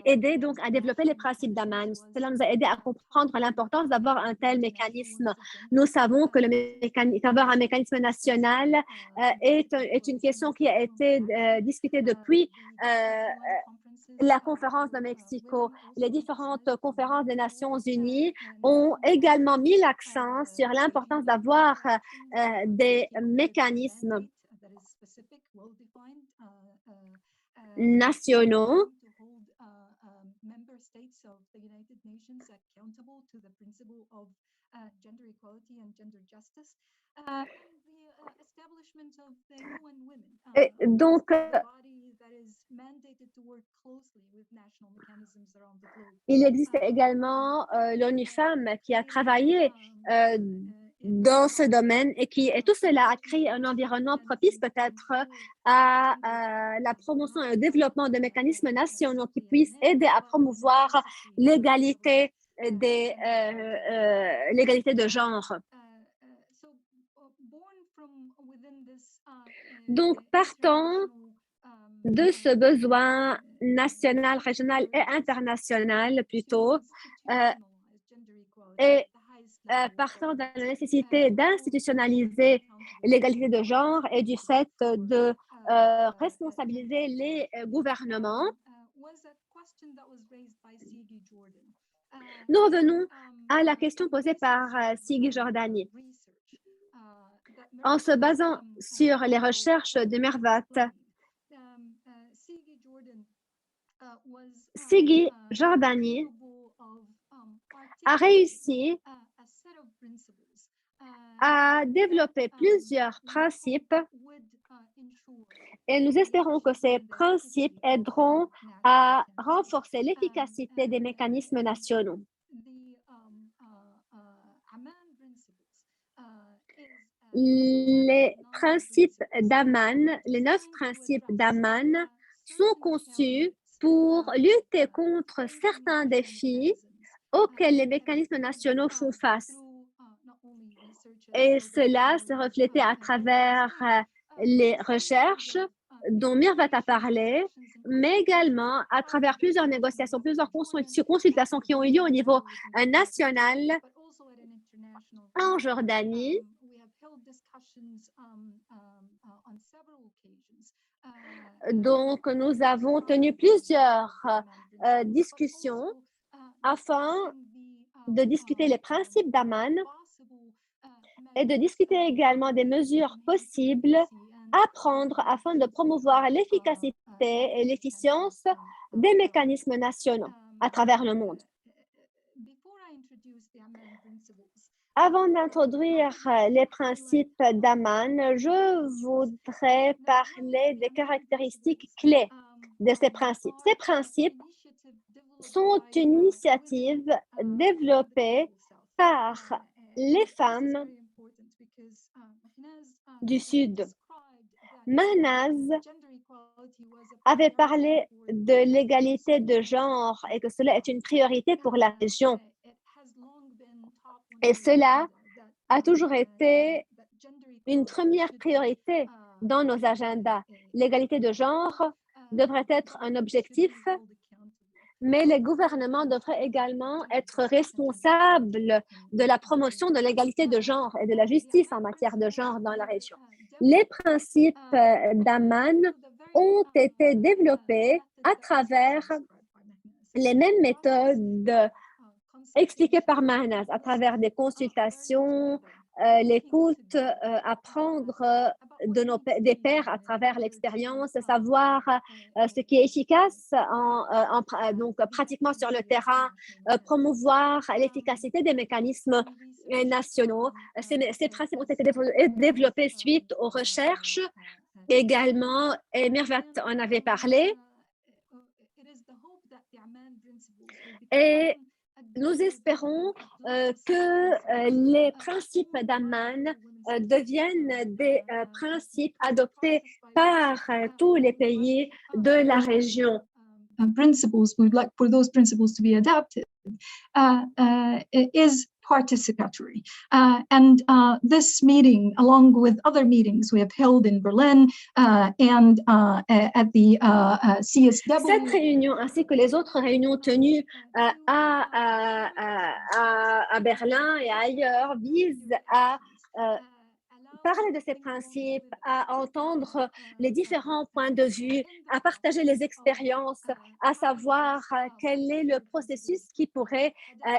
aidé donc à développer les principes d'Amman. Cela nous a aidé à comprendre l'importance d'avoir un tel mécanisme. Nous savons que d'avoir un mécanisme national est une question qui a été discutée depuis la conférence de Mexico. Les différentes conférences des Nations Unies ont également mis l'accent sur l'importance d'avoir des mécanismes nationaux et donc, il existe également l'ONU Femmes qui a travaillé dans ce domaine et tout cela a créé un environnement propice peut-être à la promotion et au développement de mécanismes nationaux qui puissent aider à promouvoir l'égalité de genre. Donc, partant de ce besoin national, régional et international plutôt, et partant de la nécessité d'institutionnaliser l'égalité de genre et du fait de responsabiliser les gouvernements, nous revenons à la question posée par Siggy Jordani. En se basant sur les recherches de Mirvat, Siggy Jordani a réussi à développer plusieurs principes et nous espérons que ces principes aideront à renforcer l'efficacité des mécanismes nationaux. Les principes d'Amman, les 9 principes d'Amman sont conçus pour lutter contre certains défis auxquels les mécanismes nationaux font face. Et cela s'est reflété à travers les recherches dont Mirvat a parlé, mais également à travers plusieurs négociations, plusieurs consultations qui ont eu lieu au niveau national en Jordanie. Donc, nous avons tenu plusieurs discussions afin de discuter les principes d'Amman et de discuter également des mesures possibles à prendre afin de promouvoir l'efficacité et l'efficience des mécanismes nationaux à travers le monde. Avant d'introduire les principes d'Amman, je voudrais parler des caractéristiques clés de ces principes. Ces principes sont une initiative développée par les femmes du Sud. Mahnaz avait parlé de l'égalité de genre et que cela est une priorité pour la région. Et cela a toujours été une première priorité dans nos agendas. L'égalité de genre devrait être un objectif, mais les gouvernements devraient également être responsables de la promotion de l'égalité de genre et de la justice en matière de genre dans la région. Les principes d'Amman ont été développés à travers les mêmes méthodes expliquées par Mahnaz, à travers des consultations, l'écoute, apprendre des pairs à travers l'expérience, savoir ce qui est efficace donc pratiquement sur le terrain, promouvoir l'efficacité des mécanismes nationaux. Ces principes ont été développés suite aux recherches également, et Mirvat en avait parlé. Et nous espérons que les principes d'Amman deviennent des principes adoptés par tous les pays de la région. Principles, we would like for those principles to be adapted, is participatory. And this meeting, along with other meetings we have held in Berlin and at the CSW. Cette réunion, ainsi que les autres réunions tenues à Berlin et ailleurs, visent à parler de ces principes, à entendre les différents points de vue, à partager les expériences, à savoir quel est le processus qui pourrait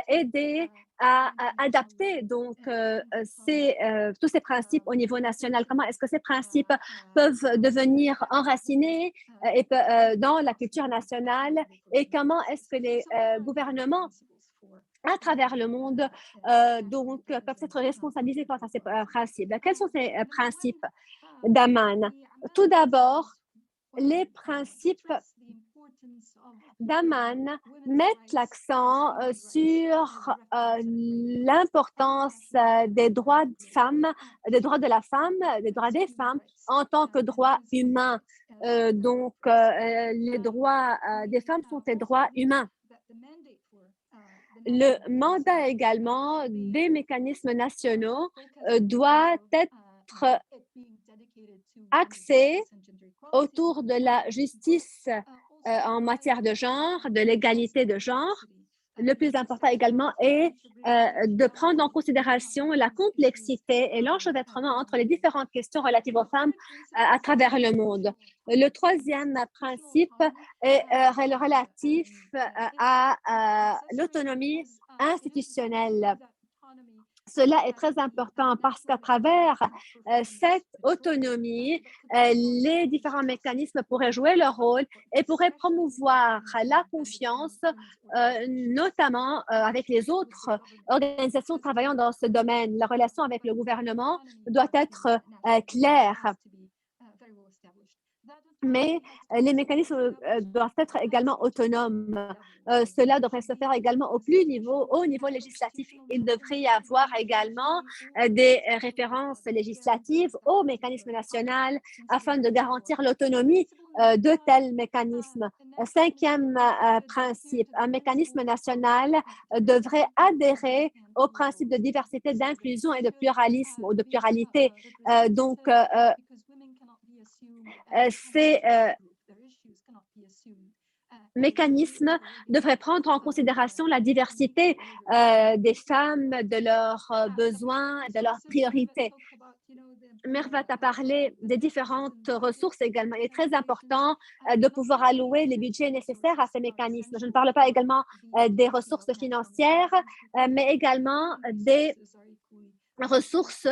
aider à adapter donc tous ces principes au niveau national. Comment est-ce que ces principes peuvent devenir enracinés dans la culture nationale et comment est-ce que les gouvernements à travers le monde, donc, peuvent être responsabilisés quant à ces principes. Quels sont ces principes d'Amman? Tout d'abord, les principes d'Amman mettent l'accent sur l'importance des droits de femmes, des droits de la femme, des droits des femmes en tant que droits humains. Donc, les droits des femmes sont des droits humains. Le mandat également des mécanismes nationaux doit être axé autour de la justice en matière de genre, de l'égalité de genre. Le plus important également est de prendre en considération la complexité et l'enchevêtrement entre les différentes questions relatives aux femmes à travers le monde. Le troisième principe est relatif à l'autonomie institutionnelle. Cela est très important parce qu'à travers cette autonomie, les différents mécanismes pourraient jouer leur rôle et pourraient promouvoir la confiance, notamment avec les autres organisations travaillant dans ce domaine. La relation avec le gouvernement doit être claire. Mais les mécanismes doivent être également autonomes. Cela devrait se faire également au niveau législatif. Il devrait y avoir également des références législatives au mécanisme national afin de garantir l'autonomie de tels mécanismes. Cinquième principe, un mécanisme national devrait adhérer au principe de diversité, d'inclusion et de pluralisme ou de pluralité. Ces mécanismes devraient prendre en considération la diversité des femmes, de leurs besoins, de leurs priorités. Mervat a parlé des différentes ressources également. Il est très important de pouvoir allouer les budgets nécessaires à ces mécanismes. Je ne parle pas également des ressources financières, mais également des ressources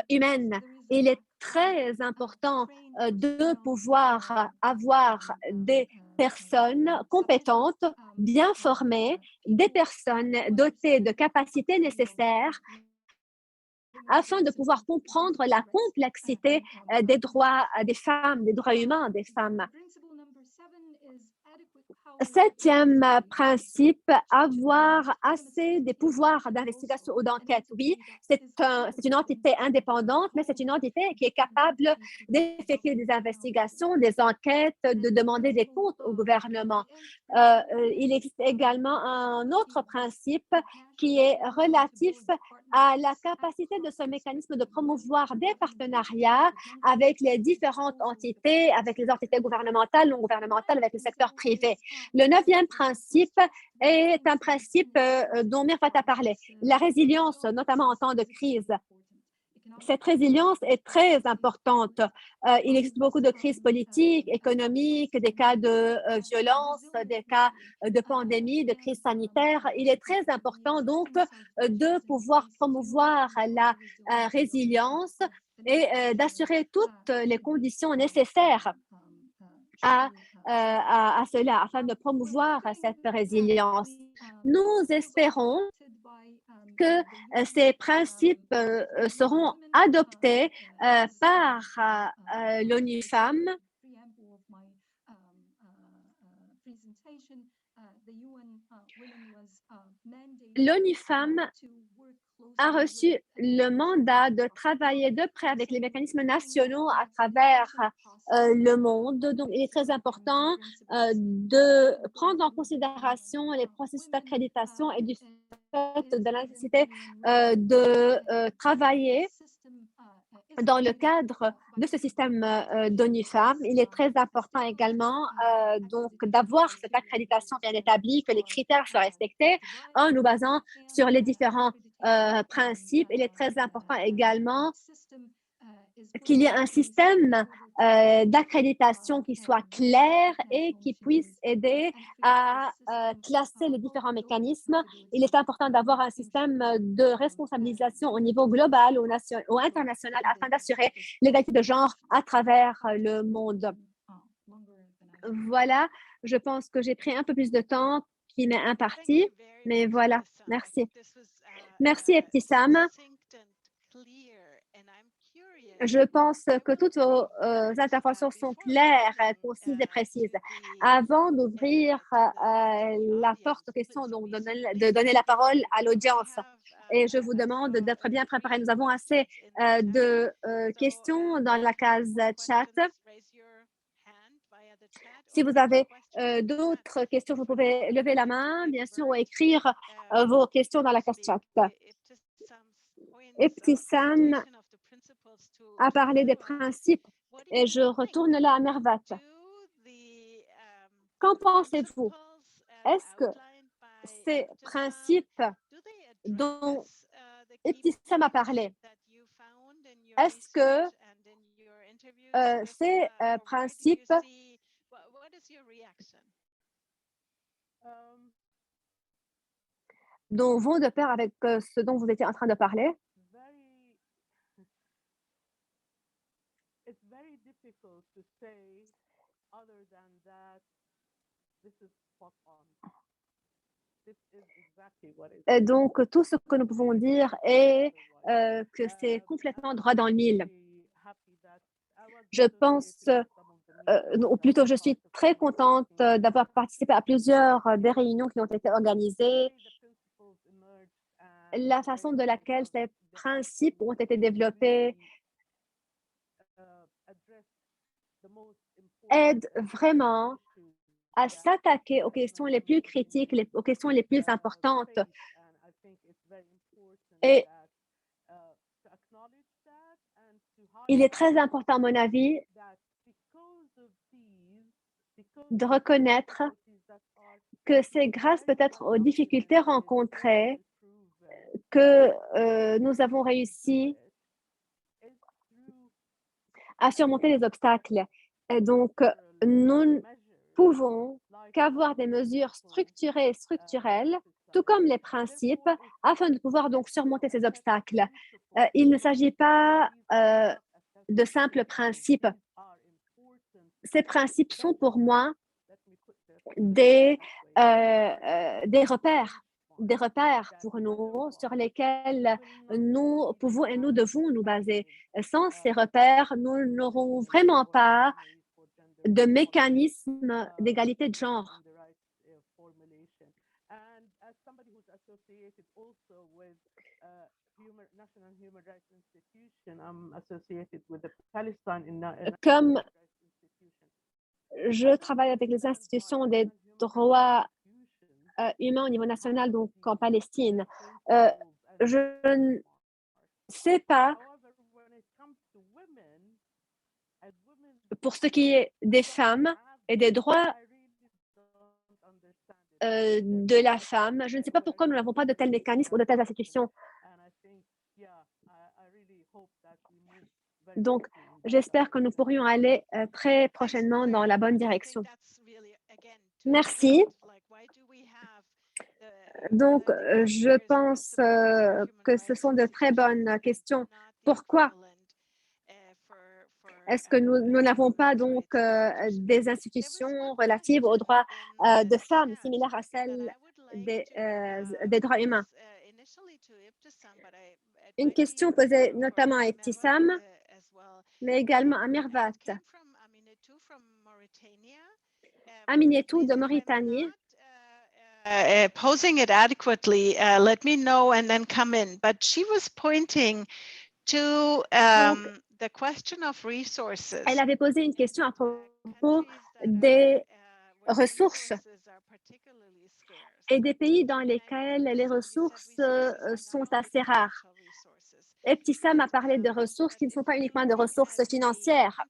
humaines. Il est très important de pouvoir avoir des personnes compétentes, bien formées, des personnes dotées de capacités nécessaires afin de pouvoir comprendre la complexité des droits des femmes, des droits humains des femmes. Septième principe, avoir assez des pouvoirs d'investigation ou d'enquête. Oui, c'est une entité indépendante, mais c'est une entité qui est capable d'effectuer des investigations, des enquêtes, de demander des comptes au gouvernement. Il existe également un autre principe qui est relatif à la capacité de ce mécanisme de promouvoir des partenariats avec les différentes entités, avec les entités gouvernementales, non gouvernementales, avec le secteur privé. Le neuvième principe est un principe dont Mervat a parlé, la résilience, notamment en temps de crise. Cette résilience est très importante. Il existe beaucoup de crises politiques, économiques, des cas de violence, des cas de pandémie, de crise sanitaire. Il est très important donc de pouvoir promouvoir la résilience et d'assurer toutes les conditions nécessaires à cela, afin de promouvoir cette résilience. Nous espérons que ces principes seront adoptés par l'ONU Femmes l'ONU Femmes a reçu le mandat de travailler de près avec les mécanismes nationaux à travers le monde. Donc, il est très important de prendre en considération les processus d'accréditation et du fait de la nécessité de travailler dans le cadre de ce système d'ONU Femmes. Il est très important également donc d'avoir cette accréditation bien établie, que les critères soient respectés en nous basant sur les différents principes. Il est très important également qu'il y ait un système d'accréditation qui soit clair et qui puisse aider à classer les différents mécanismes. Il est important d'avoir un système de responsabilisation au niveau global ou international afin d'assurer l'égalité de genre à travers le monde. Voilà, je pense que j'ai pris un peu plus de temps qui m'est imparti, mais voilà, merci. Merci, Ebtissam. Je pense que toutes vos interventions sont claires, concises et précises. Avant d'ouvrir la porte aux questions, donc de donner la parole à l'audience, et je vous demande d'être bien préparés. Nous avons assez de questions dans la case chat. Si vous avez d'autres questions, vous pouvez lever la main, bien sûr, ou écrire vos questions dans la case chat. Ebtissam a parlé des principes et je retourne là à Mervat. Qu'en pensez-vous? Est-ce que ces principes dont Ebtissam a parlé, est-ce que ces principes vont de pair avec ce dont vous étiez en train de parler? It's very difficult to say other than that this is spot on. This is exactly what it Et donc, tout ce que nous pouvons dire est que c'est complètement droit dans le mille. Je pense, ou plutôt, je suis très contente d'avoir participé à plusieurs des réunions qui ont été organisées. La façon de laquelle ces principes ont été développés aide vraiment à s'attaquer aux questions les plus critiques, aux questions les plus importantes. Et il est très important, à mon avis, de reconnaître que c'est grâce peut-être aux difficultés rencontrées que nous avons réussi à surmonter les obstacles. Et donc, nous ne pouvons qu'avoir des mesures structurées et structurelles, tout comme les principes, afin de pouvoir donc surmonter ces obstacles. Il ne s'agit pas de simples principes. Ces principes sont pour moi des repères pour nous sur lesquels nous pouvons et nous devons nous baser. Sans ces repères, nous n'aurons vraiment pas de mécanisme d'égalité de genre. Comme je travaille avec les institutions des droits humains au niveau national, donc en Palestine, je ne sais pas, pour ce qui est des femmes et des droits de la femme, je ne sais pas pourquoi nous n'avons pas de tels mécanismes ou de telles institutions. Donc, j'espère que nous pourrions aller très prochainement dans la bonne direction. Merci. Donc, je pense que ce sont de très bonnes questions. Pourquoi est-ce que nous n'avons pas donc des institutions relatives aux droits de femmes similaires à celles des droits humains? Une question posée notamment à Ebtissam, mais également à Mervat. Aminetou de Mauritanie posing it adequately, let me know and then come in. But she was pointing to the question of resources. Elle avait posé une question à propos des ressources et des pays dans lesquels les ressources sont assez rares. Ebtissam a parlé de ressources qui ne sont pas uniquement des ressources financières,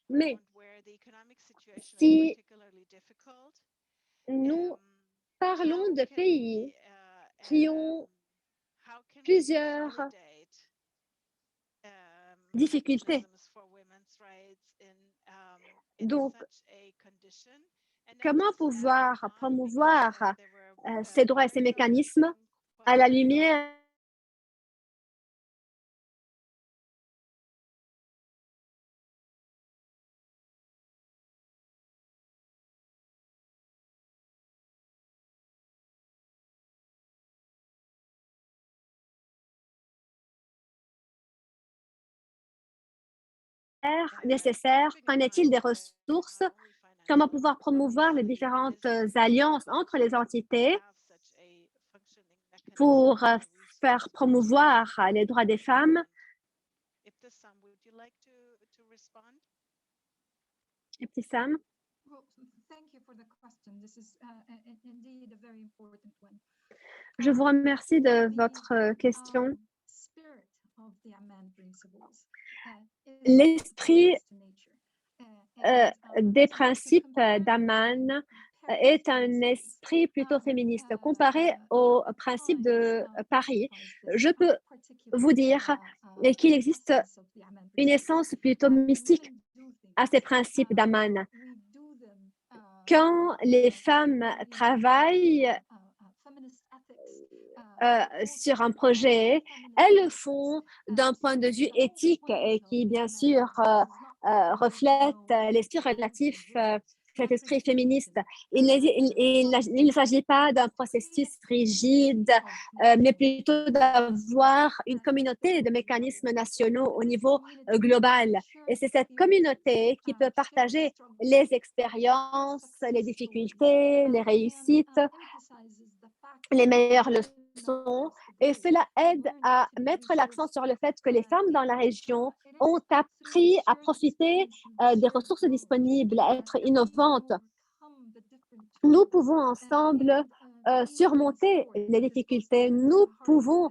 mais si nous parlons de pays qui ont plusieurs difficultés. Donc, comment pouvoir promouvoir ces droits et ces mécanismes à la lumière nécessaires? Qu'en est-il des ressources? Comment pouvoir promouvoir les différentes alliances entre les entités pour faire promouvoir les droits des femmes? Ebtissam? Je vous remercie de votre question. L'esprit des principes d'Amman est un esprit plutôt féministe. Comparé au principe de Paris, je peux vous dire qu'il existe une essence plutôt mystique à ces principes d'Amman. Quand les femmes travaillent sur un projet, elles le font d'un point de vue éthique et qui, bien sûr, reflète l'esprit relatif, cet esprit féministe. Il ne s'agit pas d'un processus rigide, mais plutôt d'avoir une communauté de mécanismes nationaux au niveau global. Et c'est cette communauté qui peut partager les expériences, les difficultés, les réussites, les meilleures leçons, et cela aide à mettre l'accent sur le fait que les femmes dans la région ont appris à profiter des ressources disponibles, à être innovantes. Nous pouvons ensemble surmonter les difficultés. Nous pouvons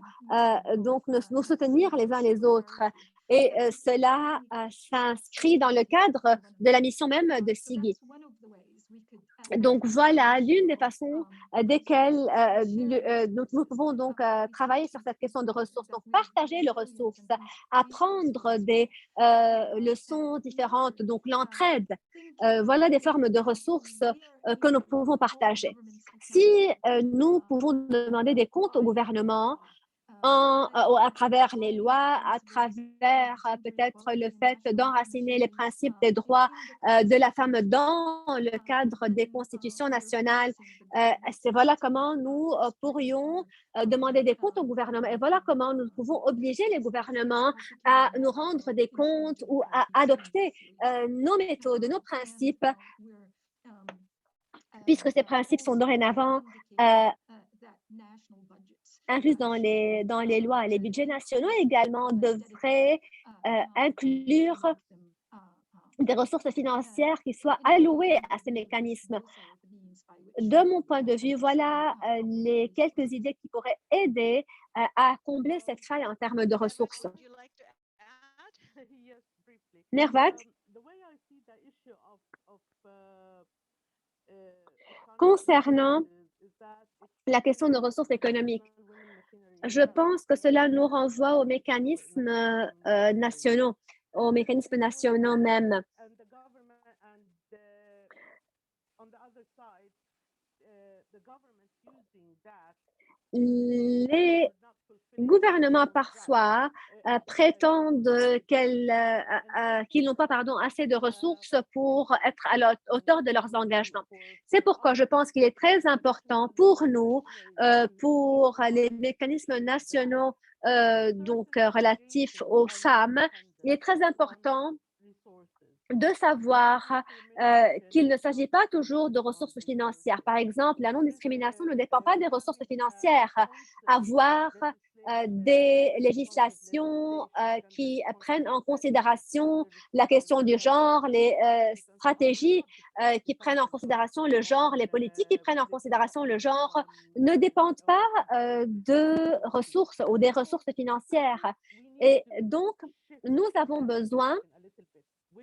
donc nous soutenir les uns les autres. Et cela s'inscrit dans le cadre de la mission même de SIGI. Donc, voilà l'une des façons desquelles nous pouvons donc travailler sur cette question de ressources. Donc, partager les ressources, apprendre des leçons différentes, donc l'entraide. Voilà des formes de ressources que nous pouvons partager. Si nous pouvons demander des comptes au gouvernement, à travers les lois, à travers peut-être le fait d'enraciner les principes des droits de la femme dans le cadre des constitutions nationales. C'est voilà comment nous pourrions demander des comptes au gouvernement et voilà comment nous pouvons obliger les gouvernements à nous rendre des comptes ou à adopter nos méthodes, nos principes, puisque ces principes sont dorénavant inclus dans les lois. Les budgets nationaux également devraient inclure des ressources financières qui soient allouées à ces mécanismes. De mon point de vue, voilà les quelques idées qui pourraient aider à combler cette faille en termes de ressources. Mervat? Concernant la question de ressources économiques, je pense que cela nous renvoie aux mécanismes nationaux, aux mécanismes nationaux même. Les gouvernements parfois prétendent qu'ils n'ont pas assez de ressources pour être à la hauteur de leurs engagements. C'est pourquoi je pense qu'il est très important pour nous, pour les mécanismes nationaux donc relatifs aux femmes, il est très important de savoir qu'il ne s'agit pas toujours de ressources financières. Par exemple, la non-discrimination ne dépend pas des ressources financières. Avoir des législations qui prennent en considération la question du genre, les stratégies qui prennent en considération le genre, les politiques qui prennent en considération le genre ne dépendent pas de ressources ou des ressources financières. Et donc, nous avons besoin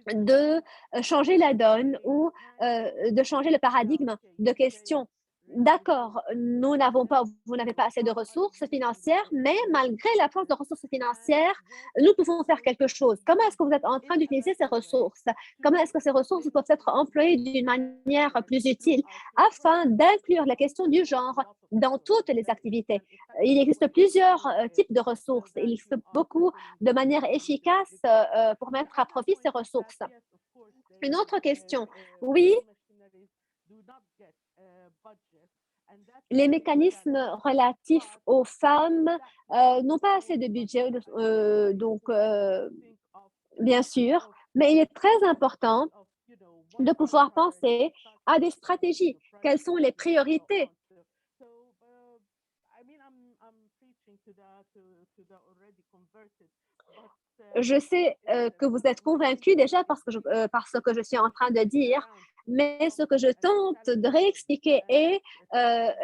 de changer la donne ou de changer le paradigme de questions. D'accord, vous n'avez pas assez de ressources financières, mais malgré l'absence de ressources financières, nous pouvons faire quelque chose. Comment est-ce que vous êtes en train d'utiliser ces ressources? Comment est-ce que ces ressources peuvent être employées d'une manière plus utile afin d'inclure la question du genre dans toutes les activités? Il existe plusieurs types de ressources. Il existe beaucoup de manières efficaces pour mettre à profit ces ressources. Une autre question. Oui, les mécanismes relatifs aux femmes n'ont pas assez de budget, bien sûr, mais il est très important de pouvoir penser à des stratégies. Quelles sont les priorités? Je sais que vous êtes convaincus déjà par ce que je suis en train de dire, mais ce que je tente de réexpliquer est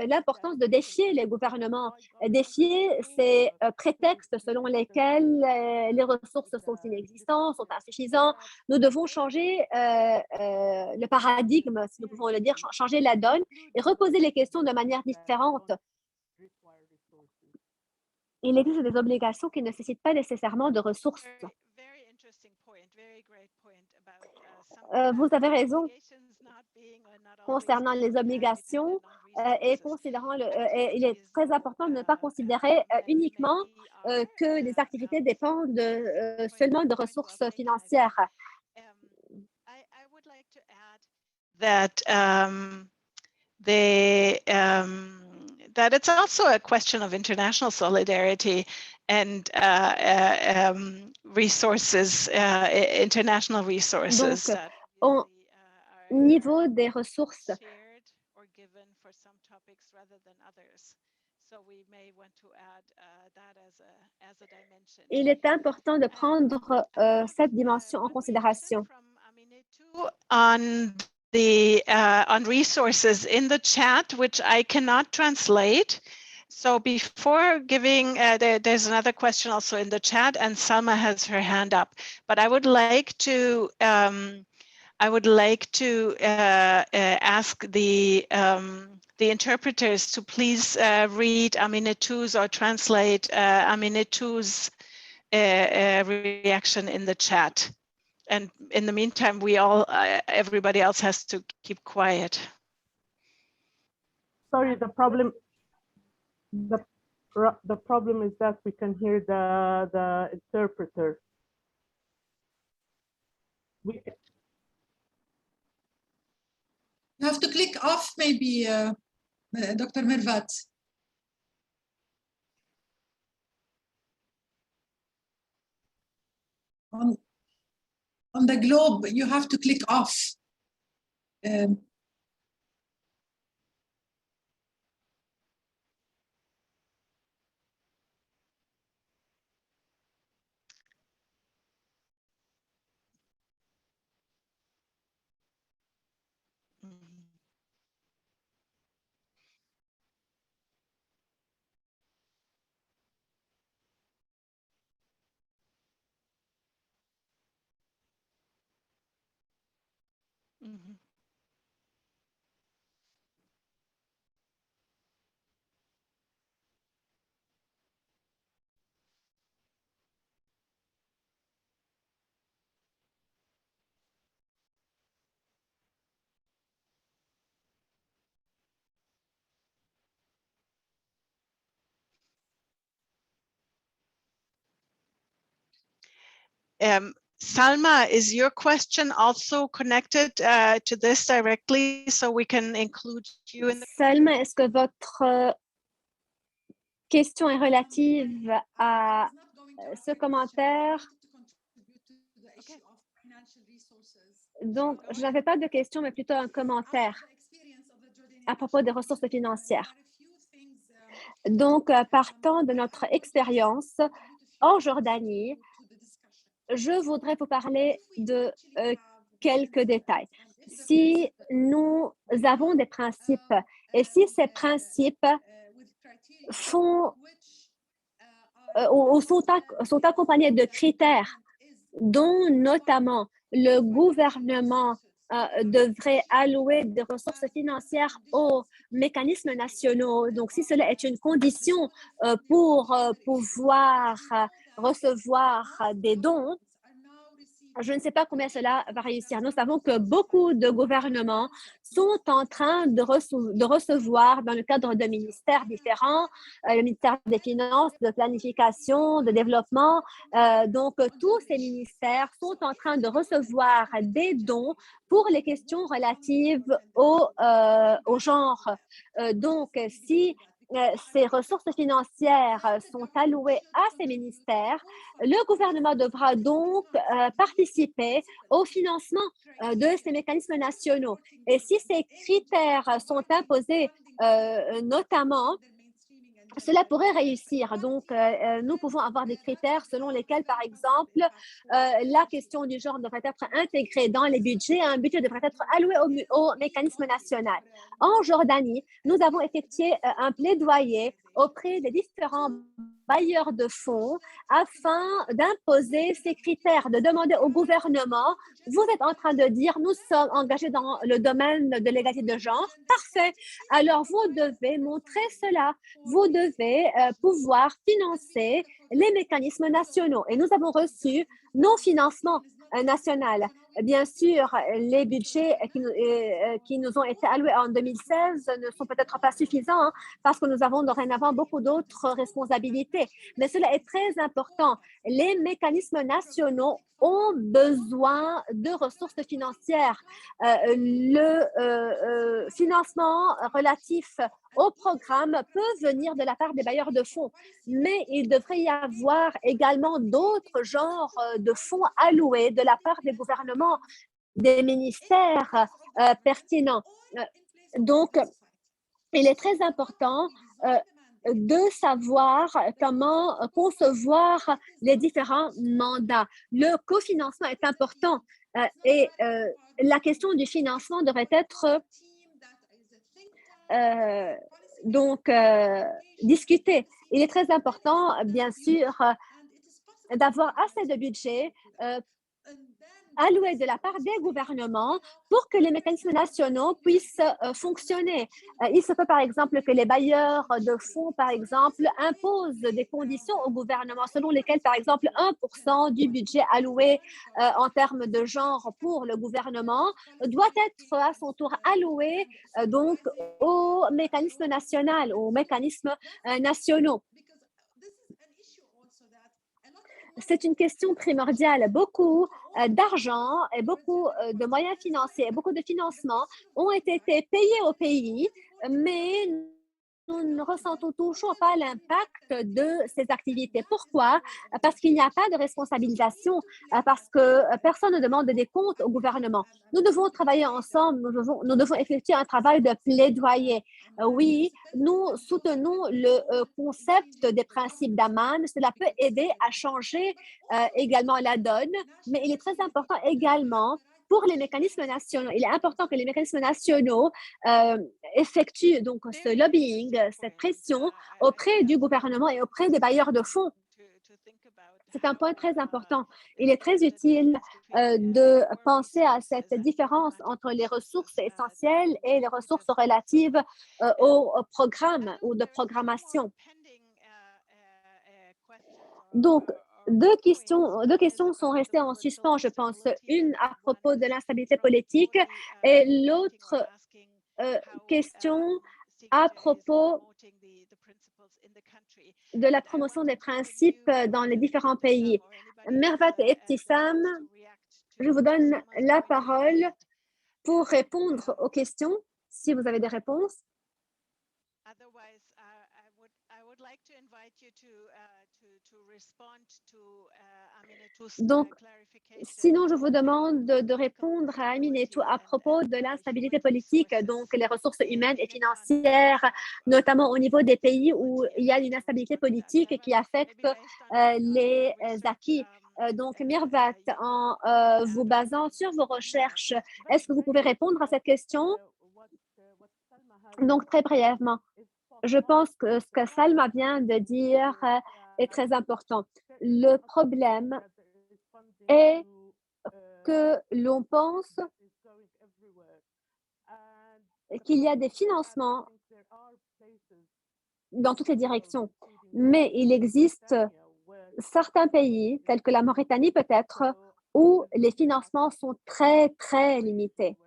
l'importance de défier les gouvernements, défier ces prétextes selon lesquels les ressources sont inexistantes, sont insuffisantes. Nous devons changer le paradigme, si nous pouvons le dire, changer la donne et reposer les questions de manière différente. Il existe des obligations qui ne nécessitent pas nécessairement de ressources. Vous avez raison concernant les obligations et considérant il est très important de ne pas considérer uniquement que les activités dépendent seulement de ressources financières. That it's also a question of international solidarity and resources, international resources. Donc, au niveau des ressources, il est important de prendre cette dimension en considération. On resources in the chat, which I cannot translate. So before giving, there's another question also in the chat, and Salma has her hand up. But I would like to ask the interpreters to please read Aminatou's or translate Aminatou's reaction in the chat. And in the meantime, everybody else has to keep quiet. Sorry, the problem is that we can hear the interpreter. You have to click off, maybe, Dr. Mervat. On the globe, you have to click off. Mm-hmm. Salma, is your question also connected to this directly, so we can include you in the... Salma, est-ce que votre question est relative à ce commentaire? Donc, je n'avais pas de question, mais plutôt un commentaire à propos des ressources financières. Donc, partant de notre expérience en Jordanie, je voudrais vous parler de quelques détails. Si nous avons des principes et si ces principes font ou sont accompagnés de critères dont notamment le gouvernement devrait allouer des ressources financières aux mécanismes nationaux. Donc, si cela est une condition pour pouvoir recevoir des dons, je ne sais pas combien cela va réussir. Nous savons que beaucoup de gouvernements sont en train de recevoir dans le cadre de ministères différents, le ministère des Finances, de planification, de développement. Donc, tous ces ministères sont en train de recevoir des dons pour les questions relatives au genre. Donc, si ces ressources financières sont allouées à ces ministères, le gouvernement devra donc participer au financement de ces mécanismes nationaux. Et si ces critères sont imposés, notamment, cela pourrait réussir. Donc, nous pouvons avoir des critères selon lesquels, par exemple, la question du genre devrait être intégrée dans les budgets. Un budget devrait être alloué au mécanisme national. En Jordanie, nous avons effectué un plaidoyer auprès des différents bailleurs de fonds afin d'imposer ces critères, de demander au gouvernement, vous êtes en train de dire, nous sommes engagés dans le domaine de l'égalité de genre. Parfait. Alors, vous devez montrer cela. Vous devez pouvoir financer les mécanismes nationaux. Et nous avons reçu nos financements nationaux. Bien sûr, les budgets qui nous ont été alloués en 2016 ne sont peut-être pas suffisants parce que nous avons dorénavant beaucoup d'autres responsabilités. Mais cela est très important. Les mécanismes nationaux ont besoin de ressources financières. Le financement relatif au programme peut venir de la part des bailleurs de fonds, mais il devrait y avoir également d'autres genres de fonds alloués de la part des gouvernements, des ministères pertinents. Donc, il est très important de savoir comment concevoir les différents mandats. Le cofinancement est important et la question du financement devrait être discutée. Il est très important, bien sûr, d'avoir assez de budget alloué de la part des gouvernements pour que les mécanismes nationaux puissent fonctionner. Il se peut, par exemple, que les bailleurs de fonds, par exemple, imposent des conditions au gouvernement selon lesquelles, par exemple, 1% du budget alloué en termes de genre pour le gouvernement doit être à son tour alloué donc aux mécanismes nationaux, aux mécanismes nationaux. C'est une question primordiale. Beaucoup d'argent et beaucoup de moyens financiers, beaucoup de financements ont été payés au pays, mais nous ne ressentons toujours pas l'impact de ces activités. Pourquoi? Parce qu'il n'y a pas de responsabilisation, parce que personne ne demande des comptes au gouvernement. Nous devons travailler ensemble, nous devons effectuer un travail de plaidoyer. Oui, nous soutenons le concept des principes d'Amman. Cela peut aider à changer également la donne, mais il est très important également pour les mécanismes nationaux. Il est important que les mécanismes nationaux effectuent donc ce lobbying, cette pression auprès du gouvernement et auprès des bailleurs de fonds. C'est un point très important. Il est très utile de penser à cette différence entre les ressources essentielles et les ressources relatives au programme ou de programmation. Donc, deux questions sont restées en suspens, je pense. Une à propos de l'instabilité politique et l'autre question à propos de la promotion des principes dans les différents pays. Mervat et Ebtissam, je vous donne la parole pour répondre aux questions, si vous avez des réponses. Donc, sinon, je vous demande de répondre à Aminetou à propos de l'instabilité politique, donc les ressources humaines et financières, notamment au niveau des pays où il y a une instabilité politique qui affecte les acquis. Donc, Mirvat, en vous basant sur vos recherches, est-ce que vous pouvez répondre à cette question? Donc, très brièvement, je pense que ce que Salma vient de dire est très important. Le problème est que l'on pense qu'il y a des financements dans toutes les directions, mais il existe certains pays, tels que la Mauritanie peut-être, où les financements sont très, très limités.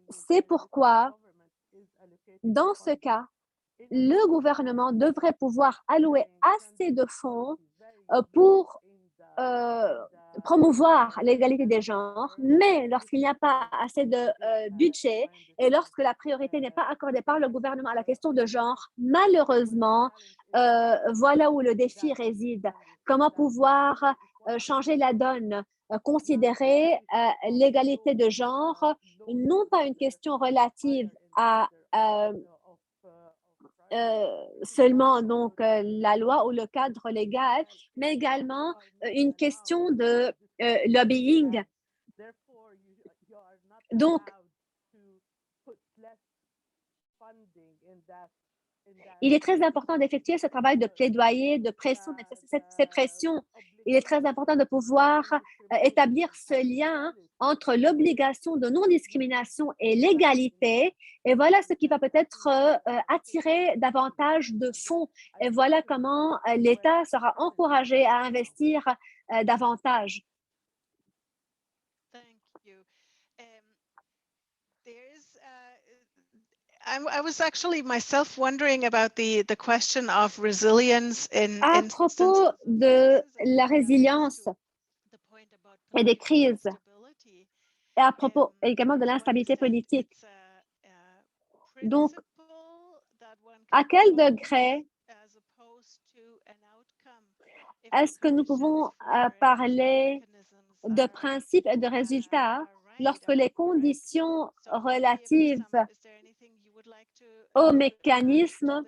C'est pourquoi, dans ce cas, le gouvernement devrait pouvoir allouer assez de fonds pour promouvoir l'égalité des genres, mais lorsqu'il n'y a pas assez de budget et lorsque la priorité n'est pas accordée par le gouvernement à la question de genre, malheureusement, voilà où le défi réside. Comment pouvoir changer la donne, considérer l'égalité de genre, non pas une question relative à seulement donc la loi ou le cadre légal, mais également une question de lobbying. Donc, il est très important d'effectuer ce travail de plaidoyer, de pression, ces pressions. Il est très important de pouvoir établir ce lien entre l'obligation de non-discrimination et l'égalité. Et voilà ce qui va peut-être attirer davantage de fonds. Et voilà comment l'État sera encouragé à investir davantage. I was actually myself wondering about the question of resilience à propos de la résilience et des crises, et à propos également de l'instabilité politique. Donc, à quel degré est-ce que nous pouvons parler de principes et de résultats lorsque les conditions relatives aux mécanismes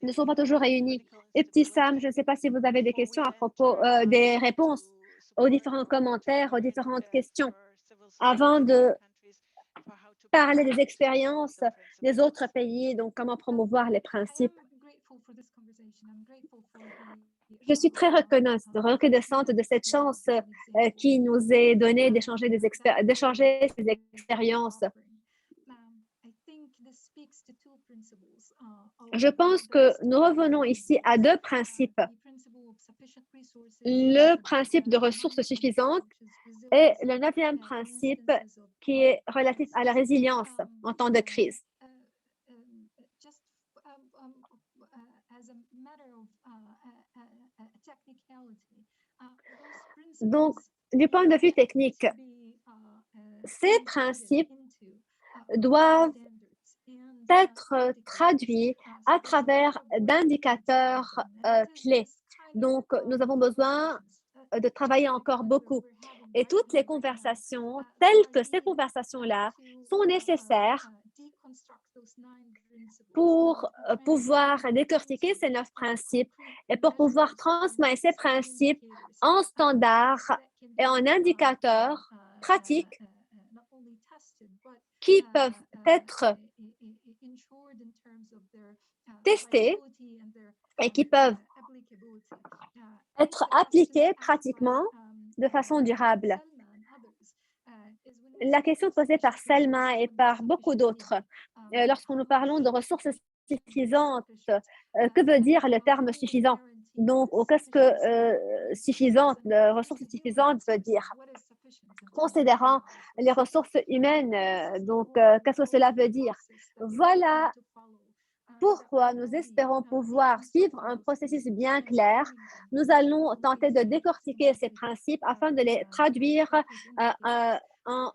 ne sont pas toujours réunies? Et petit Sam, je ne sais pas si vous avez des questions à propos des réponses aux différents commentaires, aux différentes questions, avant de parler des expériences des autres pays, donc comment promouvoir les principes. Je suis très reconnaissante de cette chance qui nous est donnée d'échanger ces expériences. Je pense que nous revenons ici à deux principes. Le principe de ressources suffisantes et le 9e principe qui est relatif à la résilience en temps de crise. Donc, du point de vue technique, ces principes doivent être traduits à travers d'indicateurs clés. Donc, nous avons besoin de travailler encore beaucoup. Et toutes les conversations, telles que ces conversations-là, sont nécessaires pour pouvoir décortiquer ces 9 principes et pour pouvoir transmettre ces principes en standards et en indicateurs pratiques qui peuvent être testés et qui peuvent être appliqués pratiquement de façon durable. La question posée par Selma et par beaucoup d'autres, lorsqu'on nous parlons de ressources suffisantes, que veut dire le terme suffisant? Donc, qu'est-ce que suffisante, ressources suffisantes veut dire? Considérant les ressources humaines, donc qu'est-ce que cela veut dire? Voilà pourquoi nous espérons pouvoir suivre un processus bien clair. Nous allons tenter de décortiquer ces principes afin de les traduire en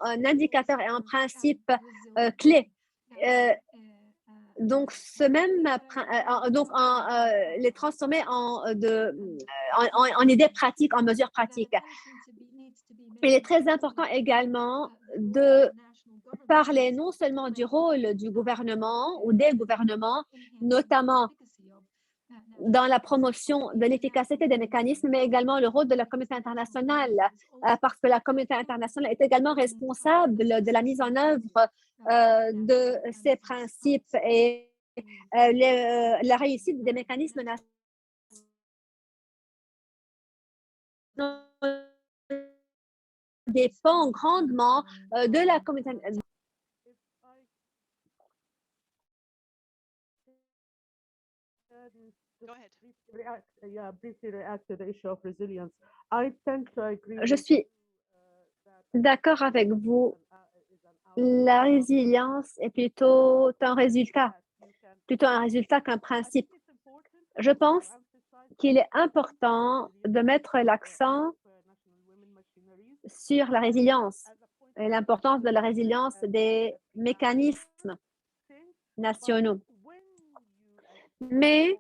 un indicateur et un principe clé. Donc, les transformer en idées pratiques, en mesures pratiques. Il est très important également de parler non seulement du rôle du gouvernement ou des gouvernements, notamment dans la promotion de l'efficacité des mécanismes, mais également le rôle de la communauté internationale, parce que la communauté internationale est également responsable de la mise en œuvre de ces principes et la réussite des mécanismes nationaux dépend grandement de la communauté. Go ahead. Briefly react to the issue of resilience. I tend to agree Je with suis d'accord avec vous. La résilience est plutôt un résultat qu'un principe. Je pense qu'il est important de mettre l'accent sur la résilience et l'importance de la résilience des mécanismes nationaux. Mais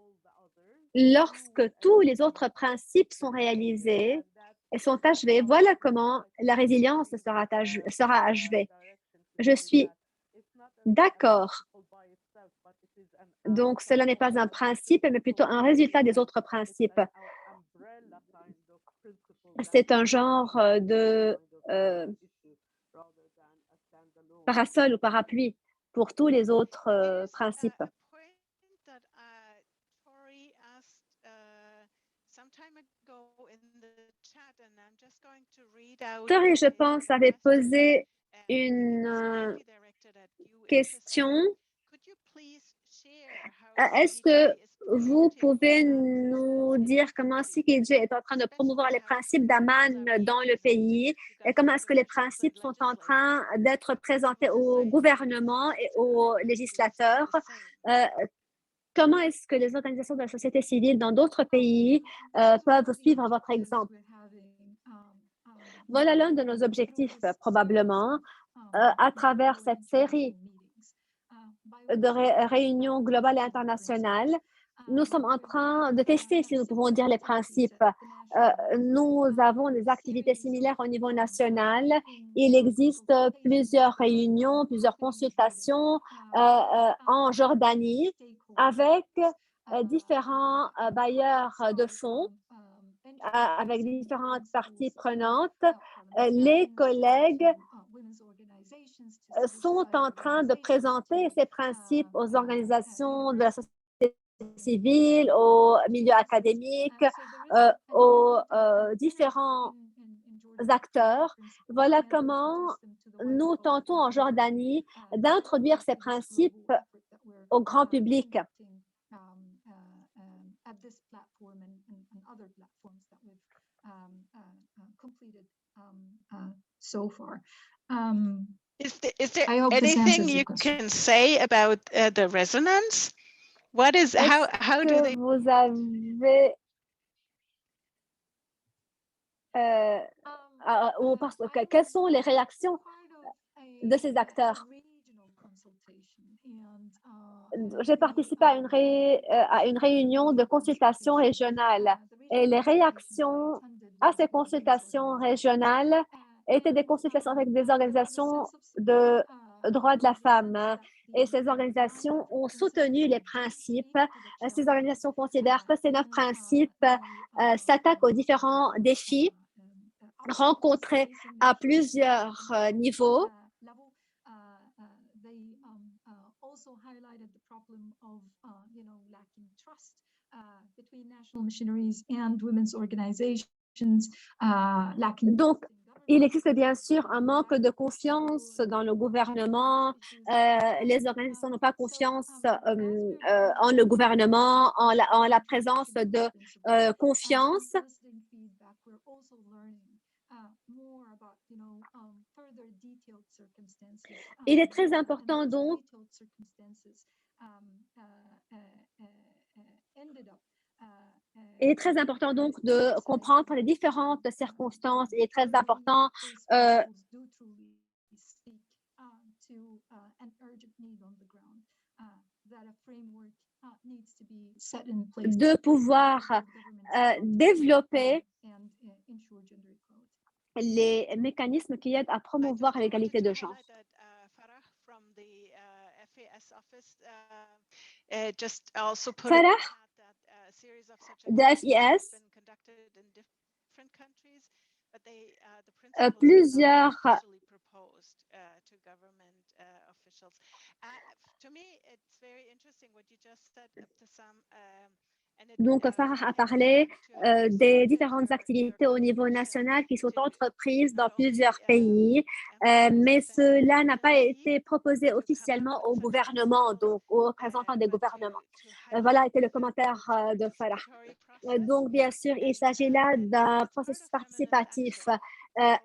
lorsque tous les autres principes sont réalisés et sont achevés, voilà comment la résilience sera achevée. Je suis d'accord. Donc, cela n'est pas un principe, mais plutôt un résultat des autres principes. C'est un genre de parasol ou parapluie pour tous les autres principes. Tori, je pense, avait posé une question. Est-ce que vous pouvez nous dire comment CKJ est en train de promouvoir les principes d'Aman dans le pays et comment est-ce que les principes sont en train d'être présentés au gouvernement et aux législateurs? Comment est-ce que les organisations de la société civile dans d'autres pays peuvent suivre votre exemple? Voilà l'un de nos objectifs, probablement, à travers cette série de réunions globales et internationales. Nous sommes en train de tester, si nous pouvons dire, les principes. Nous avons des activités similaires au niveau national. Il existe plusieurs réunions, plusieurs consultations en Jordanie avec différents bailleurs de fonds, avec différentes parties prenantes. Les collègues sont en train de présenter ces principes aux organisations de la société civile, aux milieux académiques, aux différents acteurs. Voilà comment nous tentons en Jordanie d'introduire ces principes au grand public. Is there anything you can say about the resonance? What is how do they? Vous avez quelles sont les réactions de ces acteurs? J'ai participé à une réunion de consultation régionale et les réactions à ces consultations régionales étaient des consultations avec des organisations de droits de la femme. Et ces organisations ont soutenu les principes. Ces organisations considèrent que ces 9 principes s'attaquent aux différents défis rencontrés à plusieurs niveaux. Donc, il existe bien sûr un manque de confiance dans le gouvernement. Les organisations n'ont pas confiance en le gouvernement, en la présence de confiance. Il est très important donc de comprendre les différentes circonstances. Il est très important de pouvoir développer les mécanismes qui aident à promouvoir l'égalité de genre. Farah de FIS, plusieurs donc, Farah a parlé des différentes activités au niveau national qui sont entreprises dans plusieurs pays, mais cela n'a pas été proposé officiellement au gouvernement, donc aux représentants des gouvernements. Voilà était le commentaire de Farah. Donc, bien sûr, il s'agit là d'un processus participatif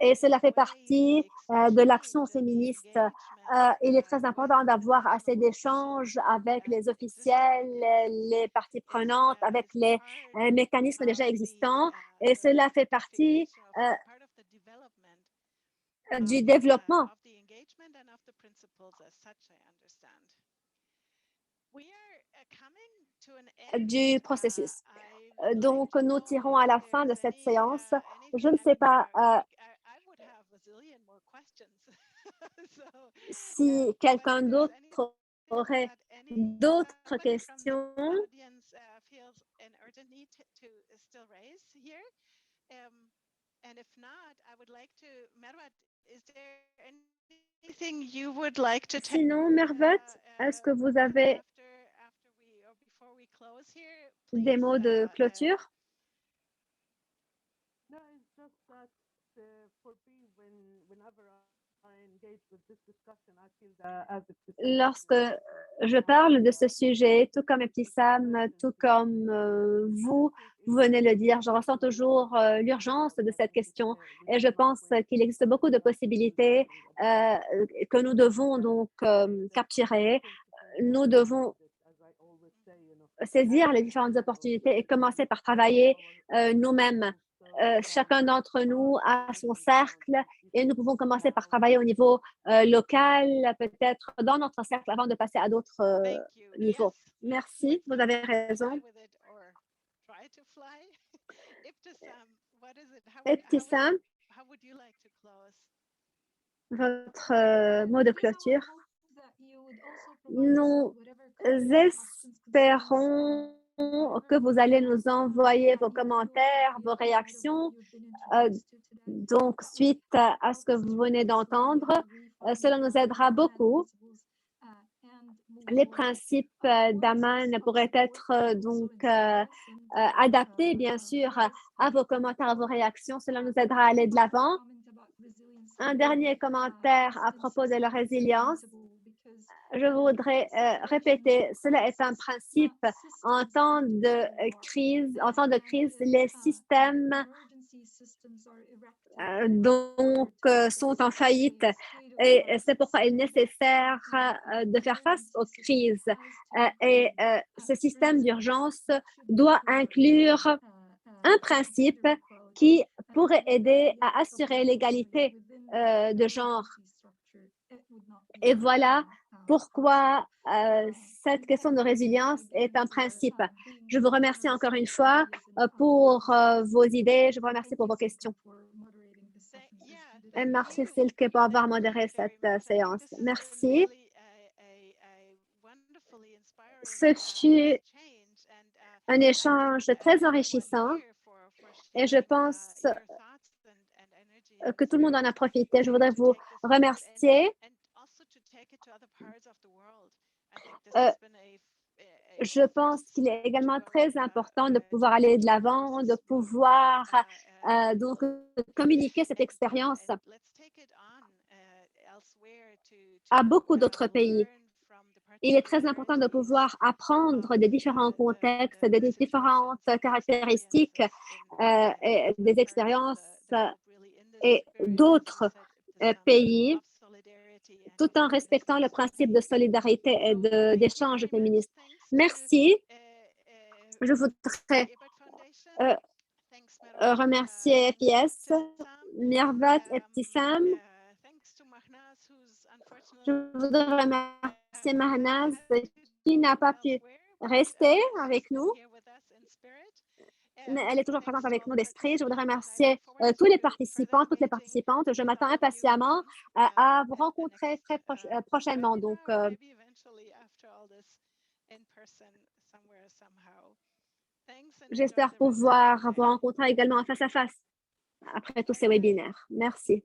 et cela fait partie de l'action féministe. Il est très important d'avoir assez d'échanges avec les officiels, les parties prenantes, avec les mécanismes déjà existants et cela fait partie du développement. Du processus. Donc, nous tirons à la fin de cette séance. Je ne sais pas si quelqu'un d'autre aurait d'autres questions. Sinon, Mervat, est-ce que vous avez des mots de clôture? Lorsque je parle de ce sujet, tout comme Ebtissam, tout comme vous venez le dire, je ressens toujours l'urgence de cette question et je pense qu'il existe beaucoup de possibilités que nous devons donc capturer. Nous devons saisir les différentes opportunités et commencer par travailler nous-mêmes. Chacun d'entre nous a son cercle et nous pouvons commencer par travailler au niveau local, peut-être dans notre cercle avant de passer à d'autres niveaux. Merci, vous avez raison. Ebtissam, votre mot de clôture. Nous espérons que vous allez nous envoyer vos commentaires, vos réactions. Donc, suite à ce que vous venez d'entendre, cela nous aidera beaucoup. Les principes d'Amman pourraient être donc adaptés, bien sûr, à vos commentaires, à vos réactions. Cela nous aidera à aller de l'avant. Un dernier commentaire à propos de la résilience. Je voudrais répéter, cela est un principe en temps de crise. En temps de crise, les systèmes sont en faillite et c'est pourquoi il est nécessaire de faire face aux crises. Et ce système d'urgence doit inclure un principe qui pourrait aider à assurer l'égalité de genre. Et voilà pourquoi cette question de résilience est un principe. Je vous remercie encore une fois pour vos idées. Je vous remercie pour vos questions. Et merci Silke pour avoir modéré cette séance. Merci. Ce fut un échange très enrichissant et je pense que tout le monde en a profité. Je voudrais vous remercier. Je pense qu'il est également très important de pouvoir aller de l'avant, de pouvoir donc communiquer cette expérience à beaucoup d'autres pays. Il est très important de pouvoir apprendre des différents contextes, des différentes caractéristiques et des expériences et d'autres pays, tout en respectant le principe de solidarité et d'échange féministe. Merci. Je voudrais remercier FIS, Mervat et Ebtissam. Je voudrais remercier Mahnaz qui n'a pas pu rester avec nous, mais elle est toujours présente avec nous d'esprit. Je voudrais remercier tous les participants, toutes les participantes. Je m'attends impatiemment à vous rencontrer très prochainement. Donc, j'espère pouvoir vous rencontrer également en face à face après tous ces webinaires. Merci.